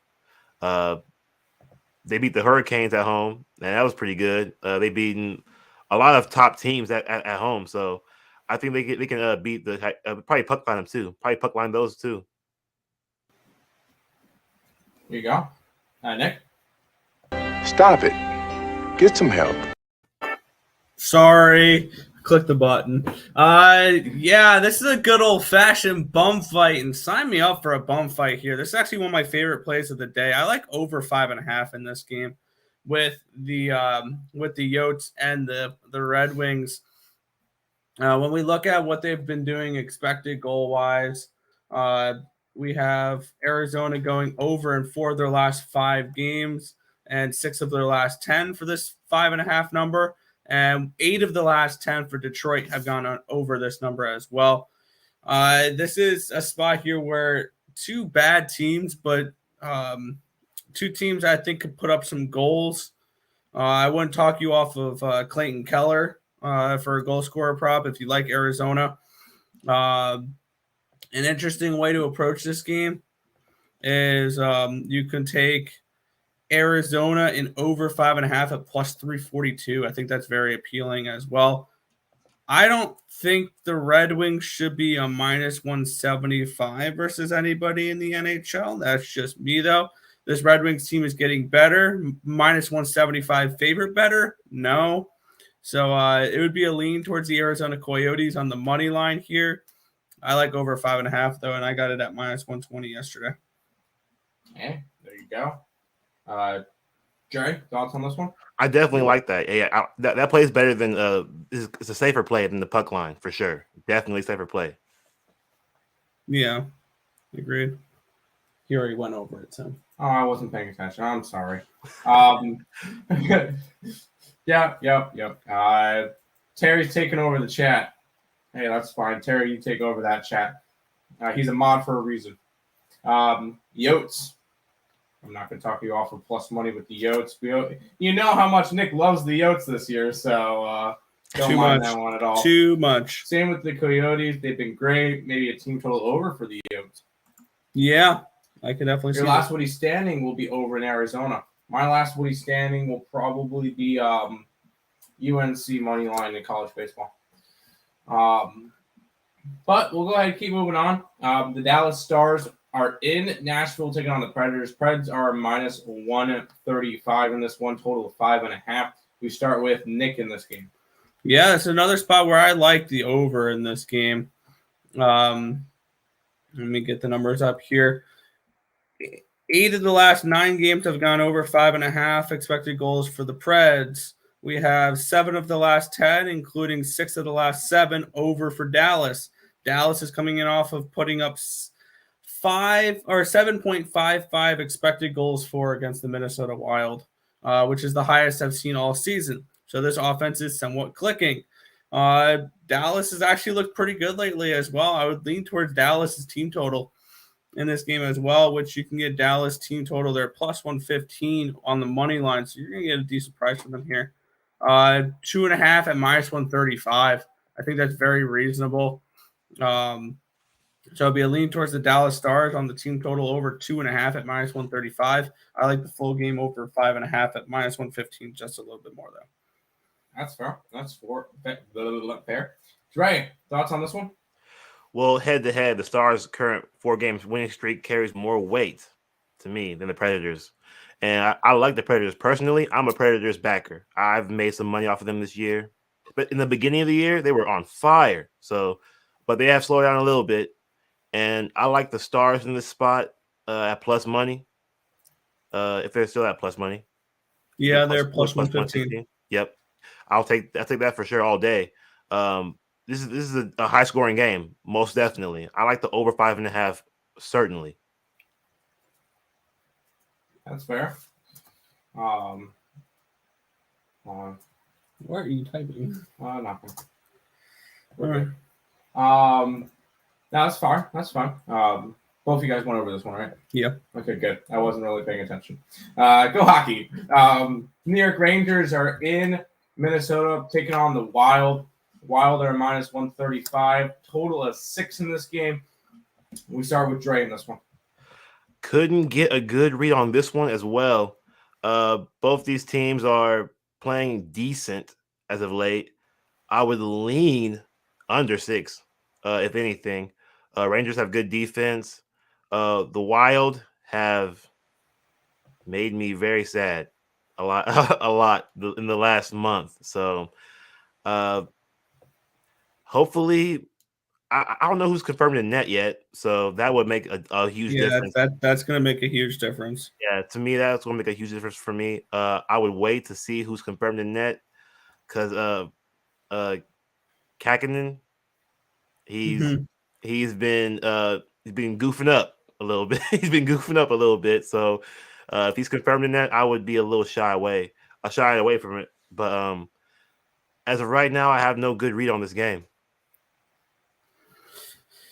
They beat the Hurricanes at home, and that was pretty good. They beaten a lot of top teams at home, so I think they can beat the probably puck line them too. Probably puck line those too. There you go, Nick. Stop it. Get some help. Sorry, click the button. Yeah, this is a good old fashioned bum fight, and sign me up for a bum fight here. This is actually one of my favorite plays of the day. I like over 5.5 in this game with the Yotes and the Red Wings. When we look at what they've been doing expected goal wise, we have Arizona going over in 4 of their last 5 games and 6 of their last 10 for this 5.5 number. And 8 of the last 10 for Detroit have gone on over this number as well. This is a spot here where 2 bad teams, but 2 teams I think could put up some goals. I wouldn't talk you off of Clayton Keller for a goal scorer prop if you like Arizona. An interesting way to approach this game is you can take Arizona in over 5.5 at plus 342. I think that's very appealing as well. I don't think the Red Wings should be a minus 175 versus anybody in the NHL. That's just me, though. This Red Wings team is getting better. Minus 175 favorite better? No. So it would be a lean towards the Arizona Coyotes on the money line here. I like over 5.5, though, and I got it at minus 120 yesterday. Okay, there you go. Jerry, thoughts on this one? I definitely like that. Yeah, that play is better than it's a safer play than the puck line for sure. Definitely safer play. Yeah, agreed. He already went over it, so. Oh, I wasn't paying attention. I'm sorry. Yep. Terry's taking over the chat. Hey, that's fine. Terry, you take over that chat. He's a mod for a reason. Yotes. I'm not going to talk you off of plus money with the Yotes. You know how much Nick loves the Yotes this year, so don't mind that one at all. Too much. Same with the Coyotes. They've been great. Maybe a team total over for the Yotes. Yeah, I could definitely see Your last Woody standing will be over in Arizona. My last Woody standing will probably be UNC money line in college baseball. But we'll go ahead and keep moving on. The Dallas Stars are in Nashville taking on the Predators. Preds are minus 135 in this one, total of 5.5. We start with Nick in this game. Yeah, it's another spot where I like the over in this game. Let me get the numbers up here. 8 of the last 9 games have gone over 5.5 expected goals for the Preds. We have 7 of the last 10, including 6 of the last 7 over for Dallas. Dallas is coming in off of putting up 7.55 expected goals for against the Minnesota Wild, which is the highest I've seen all season. So this offense is somewhat clicking. Dallas has actually looked pretty good lately as well. I would lean towards Dallas's team total in this game as well, which you can get Dallas team total there plus 115 on the money line. So you're going to get a decent price for them here. 2.5 at minus 135. I think that's very reasonable. So it'll be a lean towards the Dallas Stars on the team total over 2.5 at minus 135. I like the full game over 5.5 at minus 115, just a little bit more though. That's fair. Fair. Dre, thoughts on this one? Well, head to head, the Stars' current 4 games winning streak carries more weight to me than the Predators. And I like the Predators personally. I'm a Predators backer. I've made some money off of them this year. But in the beginning of the year, they were on fire. But they have slowed down a little bit. And I like the Stars in this spot at plus money. If they're still at plus money. Yeah, they're plus 115. Yep. I'll take that for sure all day. This is a high scoring game, most definitely. I like the over 5.5, certainly. That's fair. Where are you typing? Nothing. All right. No, that's fine. That's fine. Both of you guys went over this one, right? Yeah. Okay, good. I wasn't really paying attention. Go hockey. New York Rangers are in Minnesota taking on the Wild. Wild are minus 135. Total of 6 in this game. We start with Dre in this one. Couldn't get a good read on this one as well. Both these teams are playing decent as of late. I would lean under 6, if anything. Rangers have good defense. The Wild have made me very sad a lot in the last month. So hopefully, I don't know who's confirmed the net yet. So that would make a huge difference. That's going to make a huge difference. Yeah, to me, that's going to make a huge difference for me. I would wait to see who's confirmed the net because Kakinen, he's been goofing up a little bit. He's been goofing up a little bit. So if he's confirmed in that, I would be a little shy away from it. But as of right now, I have no good read on this game.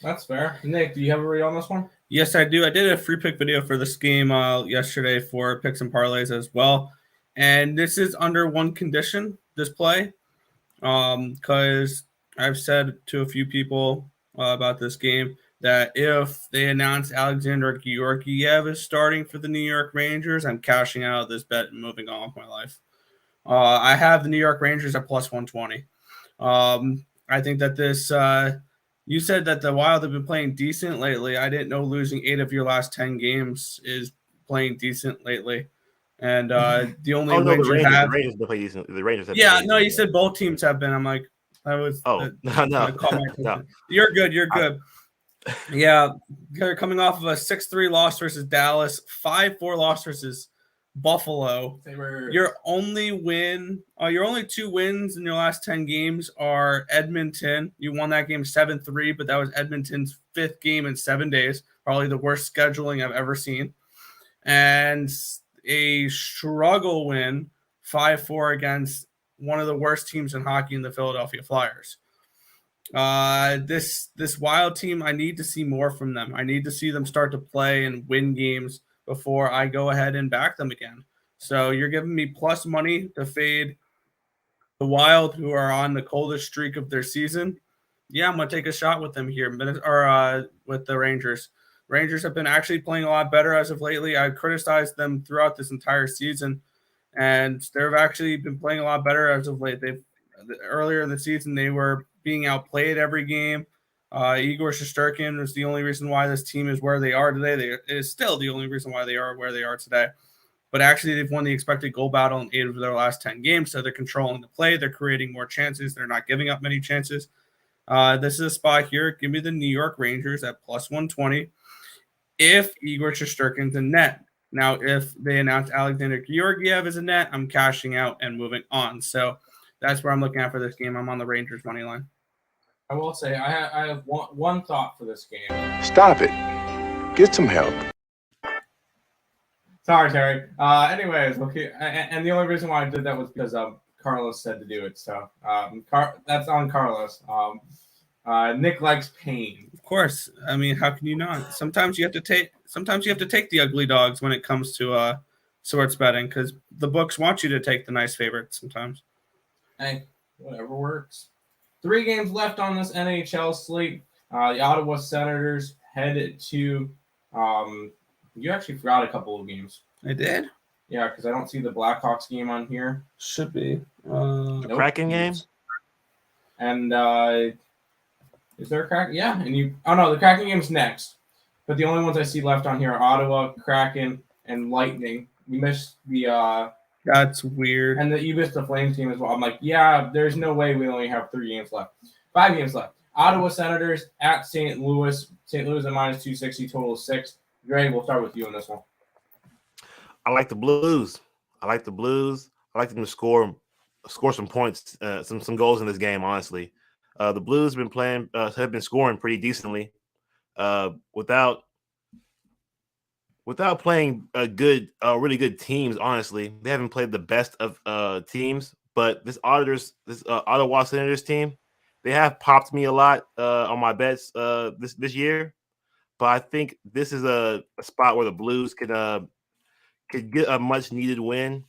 That's fair. Nick, do you have a read on this one? Yes, I do. I did a free pick video for this game yesterday for picks and parlays as well. And this is under one condition, this play, because I've said to a few people about this game that if they announce Alexander Georgiev is starting for the New York Rangers, I'm cashing out of this bet and moving on with my life. I have the New York Rangers at plus 120. I think that this you said that the Wild have been playing decent lately. I didn't know losing 8 of your last 10 games is playing decent lately. And the only wins you have. The Rangers have played decent. The Rangers have you said both teams have been. I'm like, I was. No. You're good. You're good. Yeah, they're coming off of a 6-3 loss versus Dallas, 5-4 loss versus Buffalo. Your only 2 wins in your last 10 games are Edmonton. You won that game 7-3, but that was Edmonton's 5th game in 7 days. Probably the worst scheduling I've ever seen. And a struggle win, 5-4 against one of the worst teams in hockey in the Philadelphia Flyers. This Wild team, I need to see more from them. I need to see them start to play and win games before I go ahead and back them again. So you're giving me plus money to fade the Wild, who are on the coldest streak of their season. Yeah, I'm going to take a shot with them here, with the Rangers. Rangers have been actually playing a lot better as of lately. I criticized them throughout this entire season, and they've actually been playing a lot better as of late. Earlier in the season, they were being outplayed every game. Igor Shesterkin was the only reason why this team is where they are today. It is still the only reason why they are where they are today. But actually, they've won the expected goal battle in 8 of their last 10 games, so they're controlling the play. They're creating more chances. They're not giving up many chances. This is a spot here. Give me the New York Rangers at plus 120 if Igor Shesterkin's in net. Now, if they announce Alexander Georgiev is in net, I'm cashing out and moving on. So that's where I'm looking at for this game. I'm on the Rangers money line. I will say I have one thought for this game. Stop it. Get some help. Sorry, Terry. Anyways, okay, and the only reason why I did that was because Carlos said to do it. So that's on Carlos. Nick likes pain. Of course. I mean, how can you not? Sometimes you have to take the ugly dogs when it comes to sports betting, because the books want you to take the nice favorites sometimes. Hey, whatever works. 3 games left on this NHL slate. The Ottawa Senators headed to. You actually forgot a couple of games. I did? Yeah, because I don't see the Blackhawks game on here. Should be. The Kraken game? And is there a Kraken? Yeah. The Kraken game's next. But the only ones I see left on here are Ottawa, Kraken, and Lightning. You missed the that's weird. And you missed the Flames team as well. I'm like, yeah, there's no way we only have 3 games left. 5 games left. Ottawa Senators at St. Louis. St. Louis at minus 260, total of 6. Gray, we'll start with you on this one. I like the Blues. I like them to score some points, some goals in this game. Honestly, the Blues have been scoring pretty decently, without playing really good teams. Honestly, they haven't played the best of teams. But this Ottawa Senators team they have popped me a lot on my bets this year. But I think this is a spot where the Blues could get a much needed win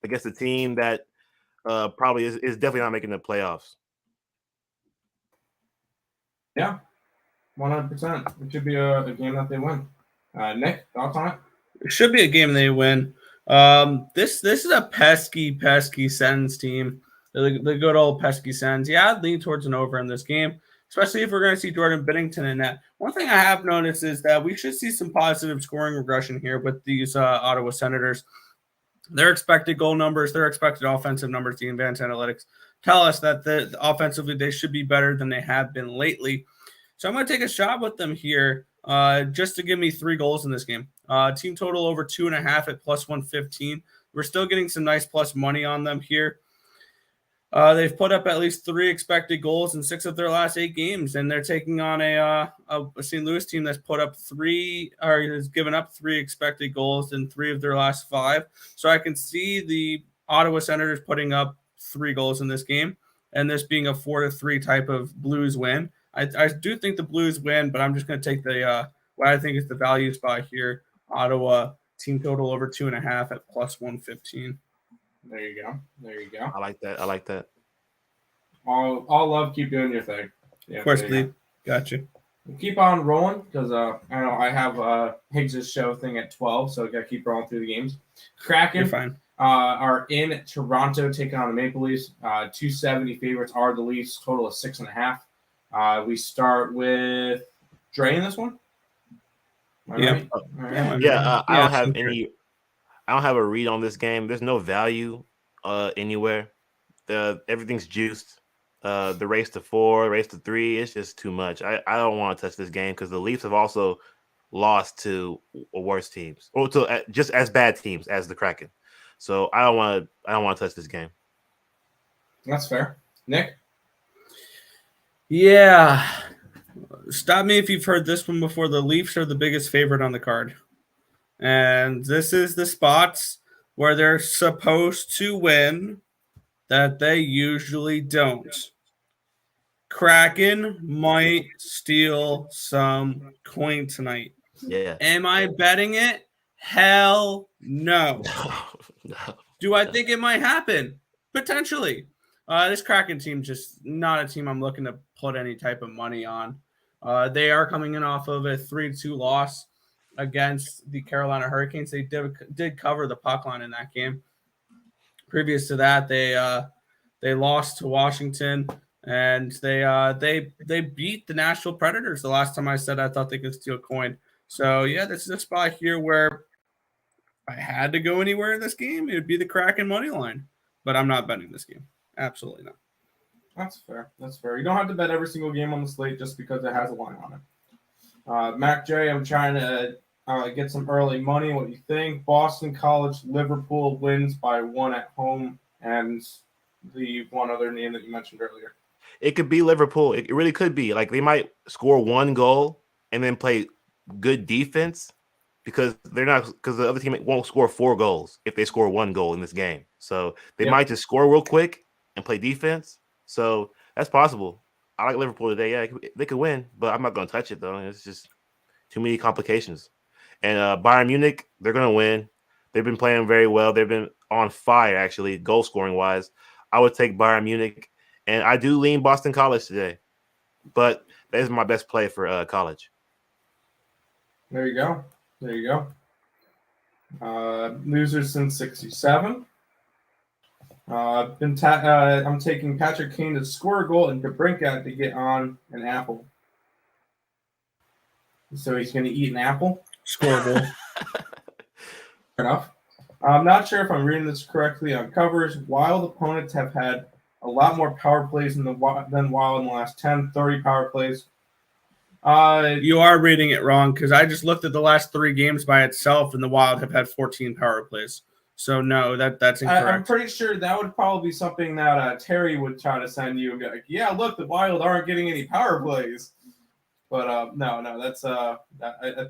against a team that probably is definitely not making the playoffs. Yeah, 100%. It should be a game that they win. Nick, thoughts on it? It should be a game they win. This is a pesky Sens team. The good old pesky Sens. Yeah, I'd lean towards an over in this game, especially if we're going to see Jordan Binnington in that. One thing I have noticed is that we should see some positive scoring regression here with these Ottawa Senators. Their expected goal numbers, their expected offensive numbers, the advanced analytics tell us that offensively they should be better than they have been lately. So I'm going to take a shot with them here just to give me 3 goals in this game. Team total over 2.5 at plus 115. We're still getting some nice plus money on them here. They've put up at least 3 expected goals in 6 of their last 8 games, and they're taking on a St. Louis team that's put up 3 or has given up 3 expected goals in 3 of their last 5. So I can see the Ottawa Senators putting up 3 goals in this game, and this being a 4-3 type of Blues win. I do think the Blues win, but I'm just going to take the what I think is the value spot here. Ottawa team total over 2.5 at plus 115. There you go. I like that. All love. Keep doing your thing. Yeah, Of course, Lee. Gotcha. We'll keep on rolling because I know I have Higgs' show thing at 12, so I got to keep rolling through the games. Kraken. You're fine. Are in Toronto taking on the Maple Leafs. 270 favorites are the Leafs. Total of 6.5. We start with Dre in this one. Yeah. Right? I don't have any. I don't have a read on this game. There's no value anywhere. Everything's juiced. The race to 4, race to 3, it's just too much. I don't want to touch this game because the Leafs have also lost to worse teams or to just as bad teams as the Kraken. So I don't want to touch this game. That's fair. Nick? Yeah. Stop me if you've heard this one before. The Leafs are the biggest favorite on the card. And this is the spots where they're supposed to win that they usually don't. Kraken might steal some coin tonight. Yeah. Am I betting it? Hell no. No. Do I think it might happen? Potentially. This Kraken team just not a team I'm looking to put any type of money on. They are coming in off of a 3-2 loss against the Carolina Hurricanes. They did cover the puck line in that game. Previous to that, they lost to Washington, and they beat the Nashville Predators. The last time I said I thought they could steal coin. So yeah, this is a spot here where if I had to go anywhere in this game, it would be the Kraken money line. But I'm not betting this game. Absolutely not. That's fair. You don't have to bet every single game on the slate just because it has a line on it. Mac J, I'm trying to get some early money. What do you think? Boston College, Liverpool wins by 1 at home, and the one other name that you mentioned earlier. It could be Liverpool. It really could be. Like they might score 1 goal and then play good defense because the other team won't score 4 goals if they score 1 goal in this game. So they might just score real quick and play defense. So that's possible. I like Liverpool today. Yeah, they could win, but I'm not going to touch it though. It's just too many complications. And Bayern Munich, they're going to win. They've been playing very well. They've been on fire, actually, goal scoring wise. I would take Bayern Munich, and I do lean Boston College today, but that is my best play for college. There you go. Losers since '67. I'm taking Patrick Kane to score a goal and Gabrinka to get on an apple. So he's going to eat an apple. Score a goal. Fair enough. I'm not sure if I'm reading this correctly on covers. Wild opponents have had a lot more power plays than Wild in the last 10, 30 power plays. You are reading it wrong because I just looked at the last 3 games by itself, and the Wild have had 14 power plays. So no, that's incorrect. I'm pretty sure that would probably be something that Terry would try to send you and be like, yeah, look, the Wild aren't getting any power plays. But no, that's I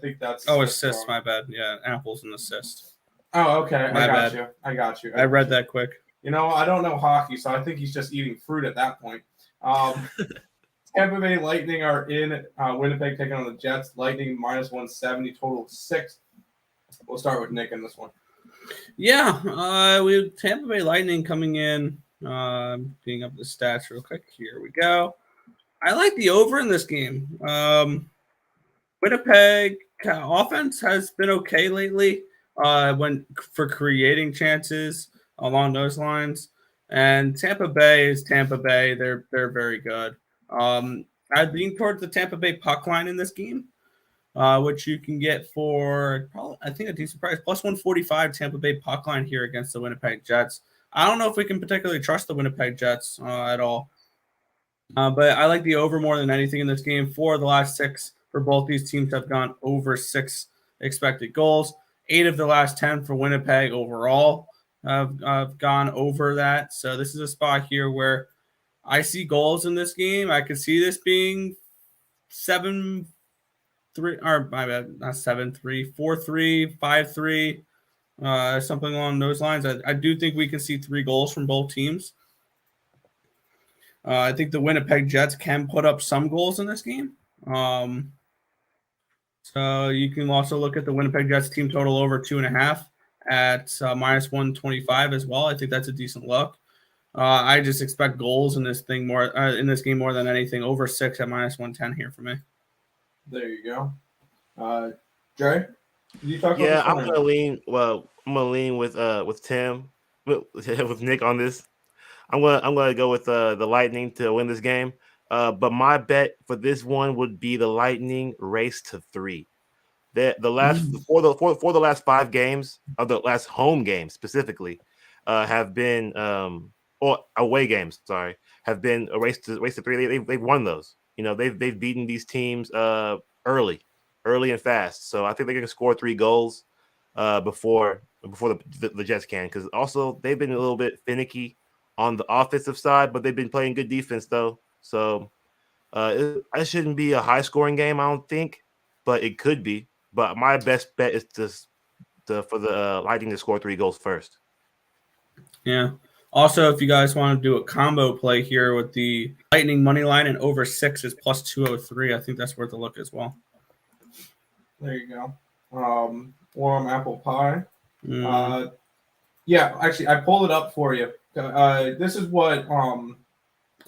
think that's assists, my bad. Yeah, apples and assist. Oh, okay. My bad. you. I got you. I read that quick. I don't know hockey, so I think he's just eating fruit at that point. Tampa Bay Lightning are in Winnipeg taking on the Jets. Lightning minus 170, total 6. We'll start with Nick in this one. Yeah, we have Tampa Bay Lightning coming in. Being up the stats real quick. Here we go. I like the over in this game. Winnipeg offense has been okay lately when for creating chances along those lines. And Tampa Bay is Tampa Bay. They're very good. I'd lean towards the Tampa Bay puck line in this game, which you can get for probably, I think, a decent price. Plus 145 Tampa Bay puck line here against the Winnipeg Jets. I don't know if we can particularly trust the Winnipeg Jets at all. But I like the over more than anything in this game. 4 of the last 6 for both these teams have gone over 6 expected goals. 8 of the last 10 for Winnipeg overall have gone over that. So this is a spot here where I see goals in this game. I could see this being 7-3, or my bad, not 7-3, 4-3, 5-3, something along those lines. I do think we can see 3 goals from both teams. I think the Winnipeg Jets can put up some goals in this game. So you can also look at the Winnipeg Jets team total over 2.5 at minus 125 as well. I think that's a decent look. I just expect goals in this thing more in this game more than anything. Over 6 at minus 110 here for me. There you go. Dre, did you talk about Yeah, this one? I'm gonna lean. Well, I'm gonna lean with Tim, with Nick on this. I'm gonna go with the Lightning to win this game. But my bet for this one would be the Lightning race to 3. The last for the last 5 games of the last home games specifically have been or away games, sorry, have been a race to 3. They've won those. You know, they've beaten these teams early and fast. So I think they're gonna score 3 goals before the Jets can, because also they've been a little bit finicky on the offensive side, but they've been playing good defense though. So it shouldn't be a high scoring game, I don't think, but it could be. But my best bet is for the Lightning to score 3 goals first. Yeah. Also, if you guys want to do a combo play here with the Lightning money line and over 6 is plus 203, I think that's worth a look as well. There you go. Warm apple pie. Yeah, actually, I pulled it up for you. This is what oh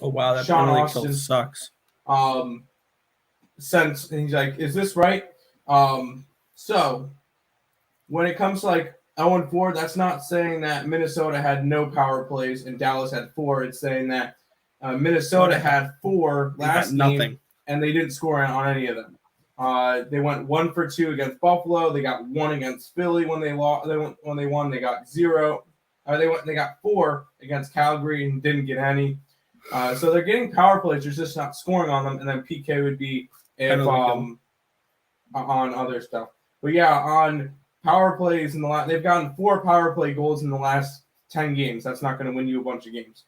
wow, that Sean penalty Austin kill sucks. Since he's like, is this right? So when it comes to like 0-4, that's not saying that Minnesota had no power plays and Dallas had 4. It's saying that Minnesota had 4 last game and they didn't score on any of them. They went 1 for 2 against Buffalo. They got 1 against Philly when they lost. When they won, they got 0. They got 4 against Calgary and didn't get any. So they're getting power plays. They're just not scoring on them. And then PK would be if on other stuff. But yeah, on power plays in the they've gotten 4 power play goals in the last 10 games. That's not going to win you a bunch of games,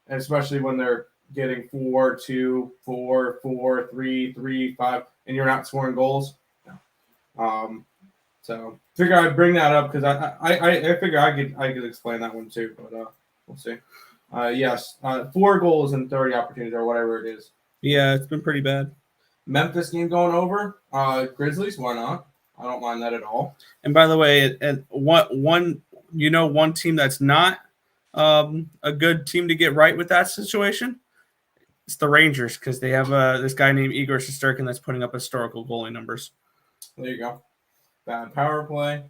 and especially when they're getting 4, 2, 4, 4, 3, 3, 5, and you're not scoring goals. No. So figure I'd bring that up because I figure I could explain that one too, but we'll see. Yes, 4 goals and 30 opportunities or whatever it is. Yeah, it's been pretty bad. Memphis game going over. Grizzlies, why not? I don't mind that at all. And by the way, one team that's not a good team to get right with that situation, it's the Rangers, because they have this guy named Igor Shesterkin that's putting up historical goalie numbers. There you go. Bad power play.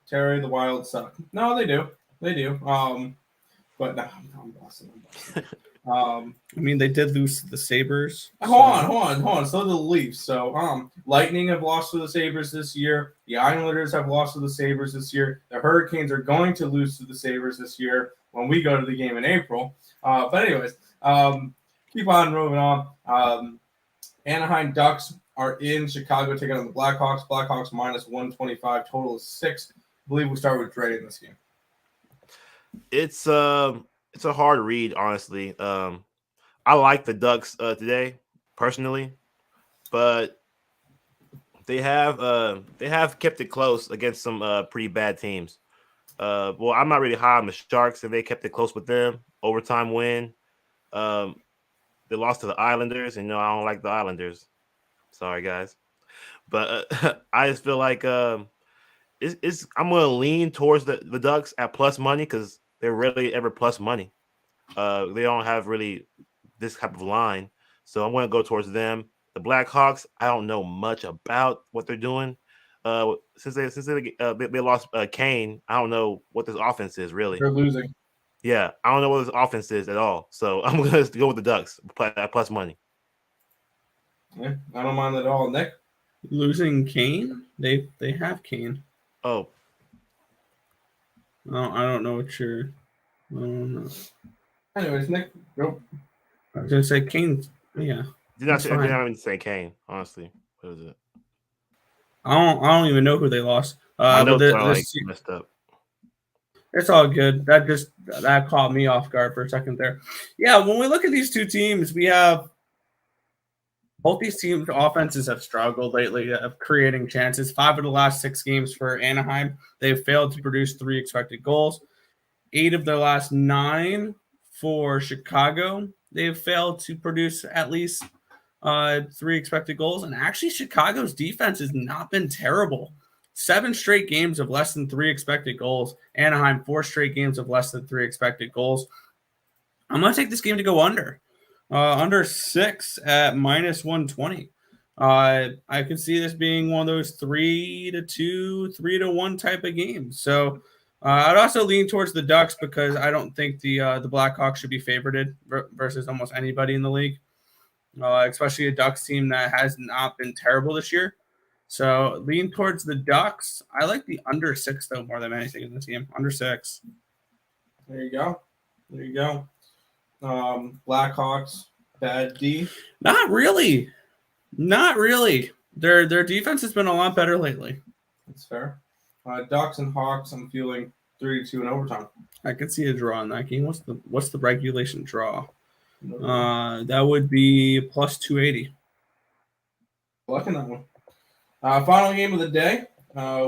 Terry, the Wild suck. No, they do. They do. But no, I'm Boston. I mean, they did lose to the Sabres. Hold on. So did the Leafs. So Lightning have lost to the Sabres this year. The Islanders have lost to the Sabres this year. The Hurricanes are going to lose to the Sabres this year when we go to the game in April. But anyways, keep on moving on. Anaheim Ducks are in Chicago taking on the Blackhawks. Blackhawks minus 125. Total is 6. I believe we start with Dre in this game. It's a hard read, honestly. I like the Ducks today, personally, but they have kept it close against some pretty bad teams. Well, I'm not really high on the Sharks, and they kept it close with them. Overtime win. They lost to the Islanders, and I don't like the Islanders. Sorry, guys, but I just feel like I'm going to lean towards the Ducks at plus money because they're rarely ever plus money. They don't have really this type of line, so I'm going to go towards them. The Blackhawks, I don't know much about what they're doing. Since they lost Kane, I don't know what this offense is really. They're losing. Yeah, I don't know what this offense is at all. So I'm going to go with the Ducks at plus money. Yeah, I don't mind that at all. Nick? Losing Kane? They have Kane. Oh, I don't know what you're. I don't know. Anyways, Nick, go. I was gonna say Kane. Yeah, did not fine. even say Kane. Honestly, what is it? I don't even know who they lost. I know but messed up. It's all good. That caught me off guard for a second there. Yeah, when we look at these two teams, we have both these teams' offenses have struggled lately of creating chances. 5 of the last 6 games for Anaheim, they've failed to produce 3 expected goals. 8 of their last 9 for Chicago, they've failed to produce at least 3 expected goals. And actually, Chicago's defense has not been terrible. 7 straight games of less than 3 expected goals. Anaheim, 4 straight games of less than 3 expected goals. I'm going to take this game to go under. Under 6 at minus 120. I could see this being one of those 3-2, 3-1 type of games. So I'd also lean towards the Ducks because I don't think the Blackhawks should be favorited versus almost anybody in the league, especially a Ducks team that has not been terrible this year. So lean towards the Ducks. I like the under 6 though more than anything in this game. Under 6. There you go. Blackhawks, bad D. Not really. Their defense has been a lot better lately. That's fair. Ducks and Hawks, I'm feeling 3-2 in overtime. I could see a draw in that game. What's the regulation draw? That would be plus 280. Liking that one. Final game of the day.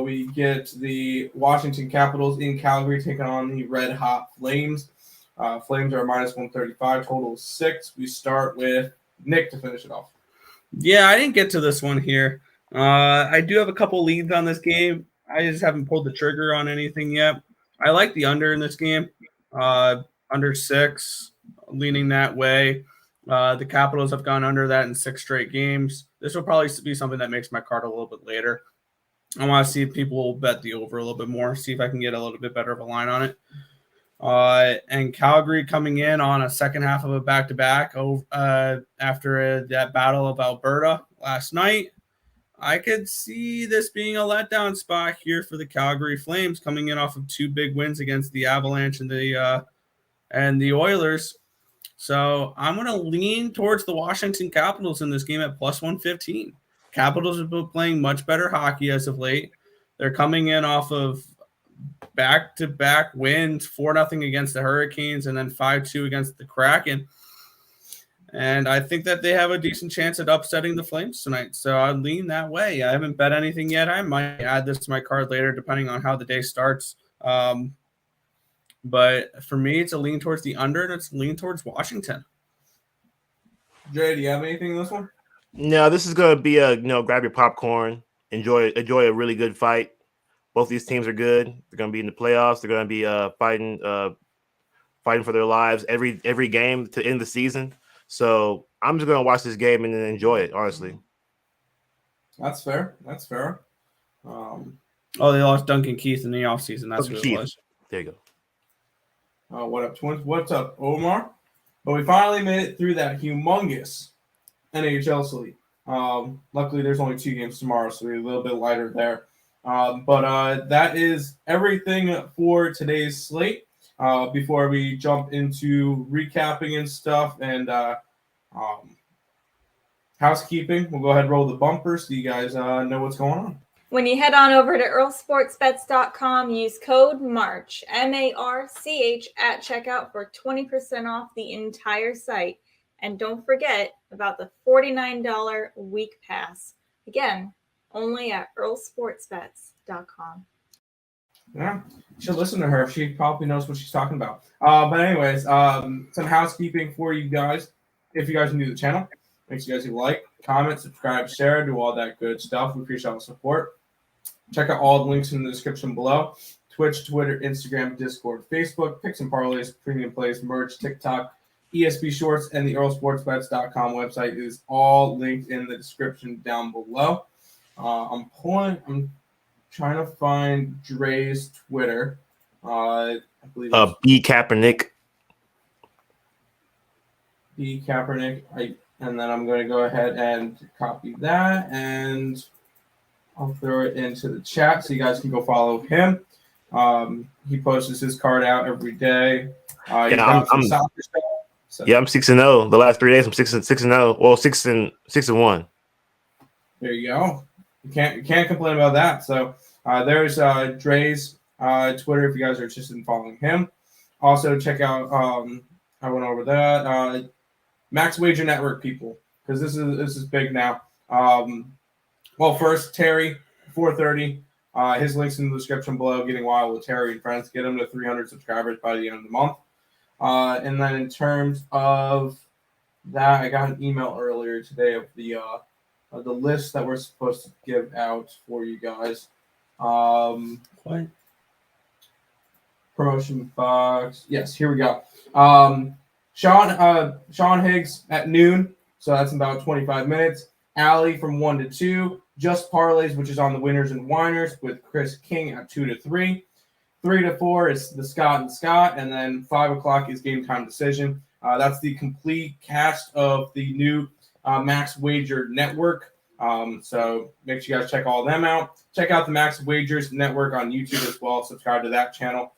We get the Washington Capitals in Calgary taking on the Red Hot Flames. Flames are minus 135, total 6. We start with Nick to finish it off. Yeah, I didn't get to this one here. I do have a couple leads on this game. I just haven't pulled the trigger on anything yet. I like the under in this game. Under 6, leaning that way. The Capitals have gone under that in 6 straight games. This will probably be something that makes my card a little bit later. I want to see if people will bet the over a little bit more, see if I can get a little bit better of a line on it. And Calgary coming in on a second half of a back-to-back after that battle of Alberta last night. I could see this being a letdown spot here for the Calgary Flames coming in off of 2 big wins against the Avalanche and the Oilers. So I'm going to lean towards the Washington Capitals in this game at plus 115. Capitals have been playing much better hockey as of late. They're coming in off of back-to-back wins, 4-0 against the Hurricanes and then 5-2 against the Kraken. And I think that they have a decent chance at upsetting the Flames tonight. So I'd lean that way. I haven't bet anything yet. I might add this to my card later depending on how the day starts. But for me, it's a lean towards the under, and it's a lean towards Washington. Jay, do you have anything in this one? No, this is going to be grab your popcorn, enjoy a really good fight. Both these teams are good. They're going to be in the playoffs. They're going to be fighting for their lives every game to end the season. So I'm just going to watch this game and enjoy it, honestly. That's fair. They lost Duncan Keith in the offseason. That's what it was. There you go. What up, Twins? What's up, Omar? But we finally made it through that humongous NHL slate. Luckily, there's only 2 games tomorrow, so we're a little bit lighter there. But that is everything for today's slate. Before we jump into recapping and stuff and housekeeping, we'll go ahead and roll the bumper so you guys know what's going on. When you head on over to earlesportsbets.com, use code MARCH, MARCH, at checkout for 20% off the entire site. And don't forget about the $49 week pass. Again, only at earlesportsbets.com. Yeah, you should listen to her. She probably knows what she's talking about. But anyways, some housekeeping for you guys. if you guys are new to the channel, make sure you guys like, comment, subscribe, share, do all that good stuff. We appreciate all the support. Check out all the links in the description below. Twitch, Twitter, Instagram, Discord, Facebook, Picks and Parleys, Premium Plays, merch, TikTok, ESP Shorts, and the EarleSportsBets.com website is all linked in the description down below. I'm trying to find Dre's Twitter. I believe it's B Kaepernick. B Kaepernick. And then I'm going to go ahead and copy that, and I'll throw it into the chat so you guys can go follow him. He posts his card out every day. He's got some soccer stuff. So. Yeah, I'm 6-0. The last 3 days, I'm 6-0. Well, 6-1. There you go. You can't complain about that. So there's Dre's Twitter if you guys are interested in following him. Also check out. I went over that. Max Wager Network people, because this is big now. Well, first Terry 430. His links in the description below. Getting Wild with Terry and friends. Get him to 300 subscribers by the end of the month. And then in terms of that, I got an email earlier today of the list that we're supposed to give out for you guys. What? Promotion box. Yes, here we go. Sean Higgs at noon, so that's about 25 minutes. Allie from 1 to 2. Just Parleys, which is on the Winners and Whiners with Chris King at 2 to 3. 3 to 4 is the Scott and Scott, and then 5 o'clock is Game Time Decision. That's the complete cast of the new Max Wager Network. So make sure you guys check all of them out. Check out the Max Wagers Network on YouTube as well. Subscribe to that channel.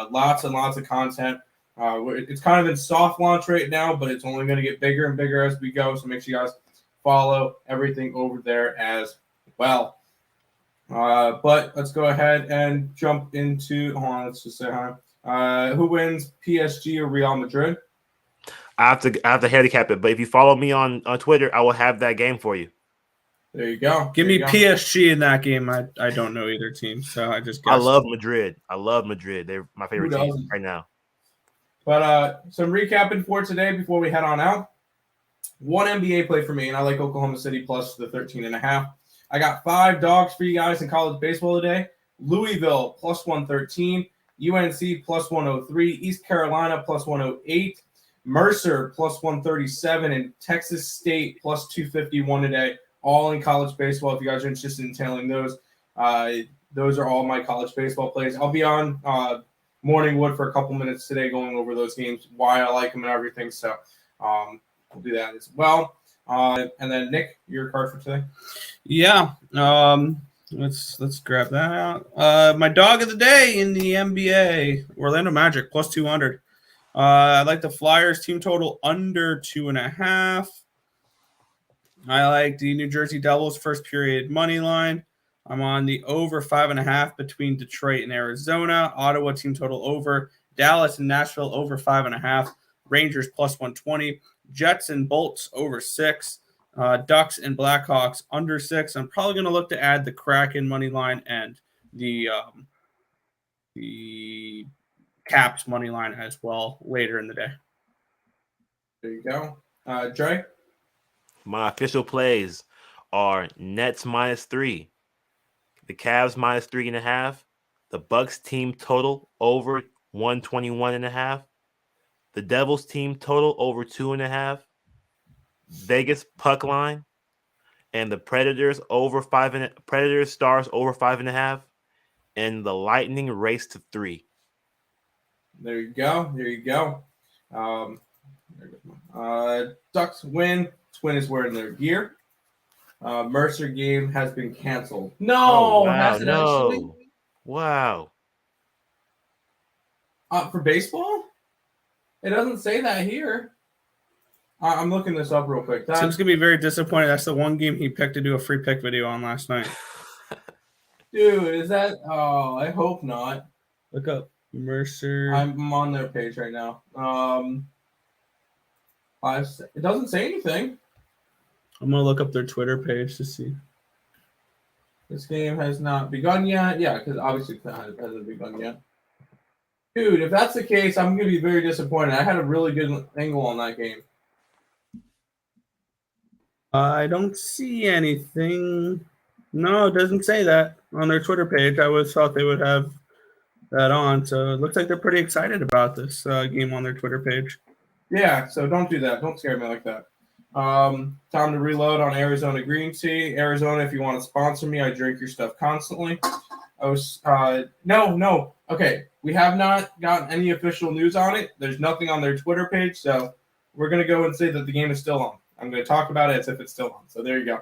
Lots and lots of content. It's kind of in soft launch right now, but it's only going to get bigger and bigger as we go. So make sure you guys follow everything over there as well. But let's go ahead and jump into. Hold on, let's just say hi. Who wins, PSG or Real Madrid? I have to handicap it, but if you follow me on Twitter, I will have that game for you. There you go. Give me PSG in that game. I don't know either team, so I just guessed. I love Madrid. They're my favorite team right now. But some recapping for today before we head on out. One NBA play for me, and I like Oklahoma City plus the 13.5. I got 5 dogs for you guys in college baseball today. Louisville plus 113, UNC plus 103, East Carolina plus 108, Mercer plus 137, and Texas State plus 251 today. All in college baseball. If you guys are interested in tailing those are all my college baseball plays. I'll be on Morningwood for a couple minutes today going over those games, why I like them and everything. So we'll do that as well. And then Nick, your card for today. Yeah. Let's grab that out. My dog of the day in the NBA, Orlando Magic plus 200. I like the Flyers team total under 2.5. I like the New Jersey Devils first period money line. I'm on the over 5.5 between Detroit and Arizona. Ottawa team total over. Dallas and Nashville over 5.5. Rangers plus 120. Jets and Bolts over 6. Ducks and Blackhawks under 6. I'm probably going to look to add the Kraken money line and the Caps money line as well later in the day. There you go. Dre? My official plays are Nets -3, the Cavs -3.5, the Bucks team total over 121.5, the Devils team total over 2.5, Vegas puck line, and the Predators over 5 Predators stars over 5.5, and the Lightning race to 3. There you go. Ducks win. Twin is wearing their gear. Mercer game has been canceled. No, has it actually? Wow. For baseball? It doesn't say that here. I'm looking this up real quick. Tim's going to be very disappointed. That's the one game he picked to do a free pick video on last night. Dude, is that... Oh, I hope not. Look up Mercer. I'm on their page right now. It doesn't say anything. I'm going to look up their Twitter page to see. This game has not begun yet. Yeah, because obviously it hasn't begun yet. Dude, if that's the case, I'm going to be very disappointed. I had a really good angle on that game. I don't see anything. No, it doesn't say that on their Twitter page. I always thought they would have that on. So it looks like they're pretty excited about this game on their Twitter page. Yeah, so don't do that. Don't scare me like that. Time to reload on Arizona Green Tea. Arizona, if you want to sponsor me, I drink your stuff constantly. No. Okay, we have not gotten any official news on it. There's nothing on their Twitter page, so we're going to go and say that the game is still on. I'm going to talk about it as if it's still on. So there you go.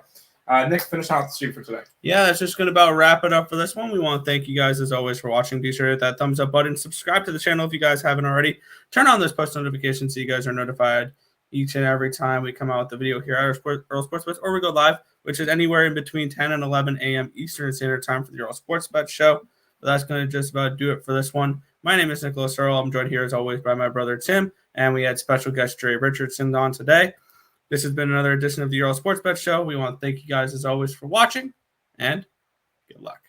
Nick, finish out the stream for today. Yeah, that's just going to about wrap it up for this one. We want to thank you guys as always for watching. Be sure to hit that thumbs up button. Subscribe to the channel if you guys haven't already. Turn on those post notifications so you guys are notified each and every time we come out with the video here at Earle Sports Bets, or we go live, which is anywhere in between 10 and 11 a.m. Eastern Standard Time for the Earle Sports Bet Show. But that's going to just about do it for this one. My name is Nicholas Earle. I'm joined here as always by my brother Tim, and we had special guest Dre Richardson on today. This has been another edition of the Earle Sports Bet Show. We want to thank you guys as always for watching, and good luck.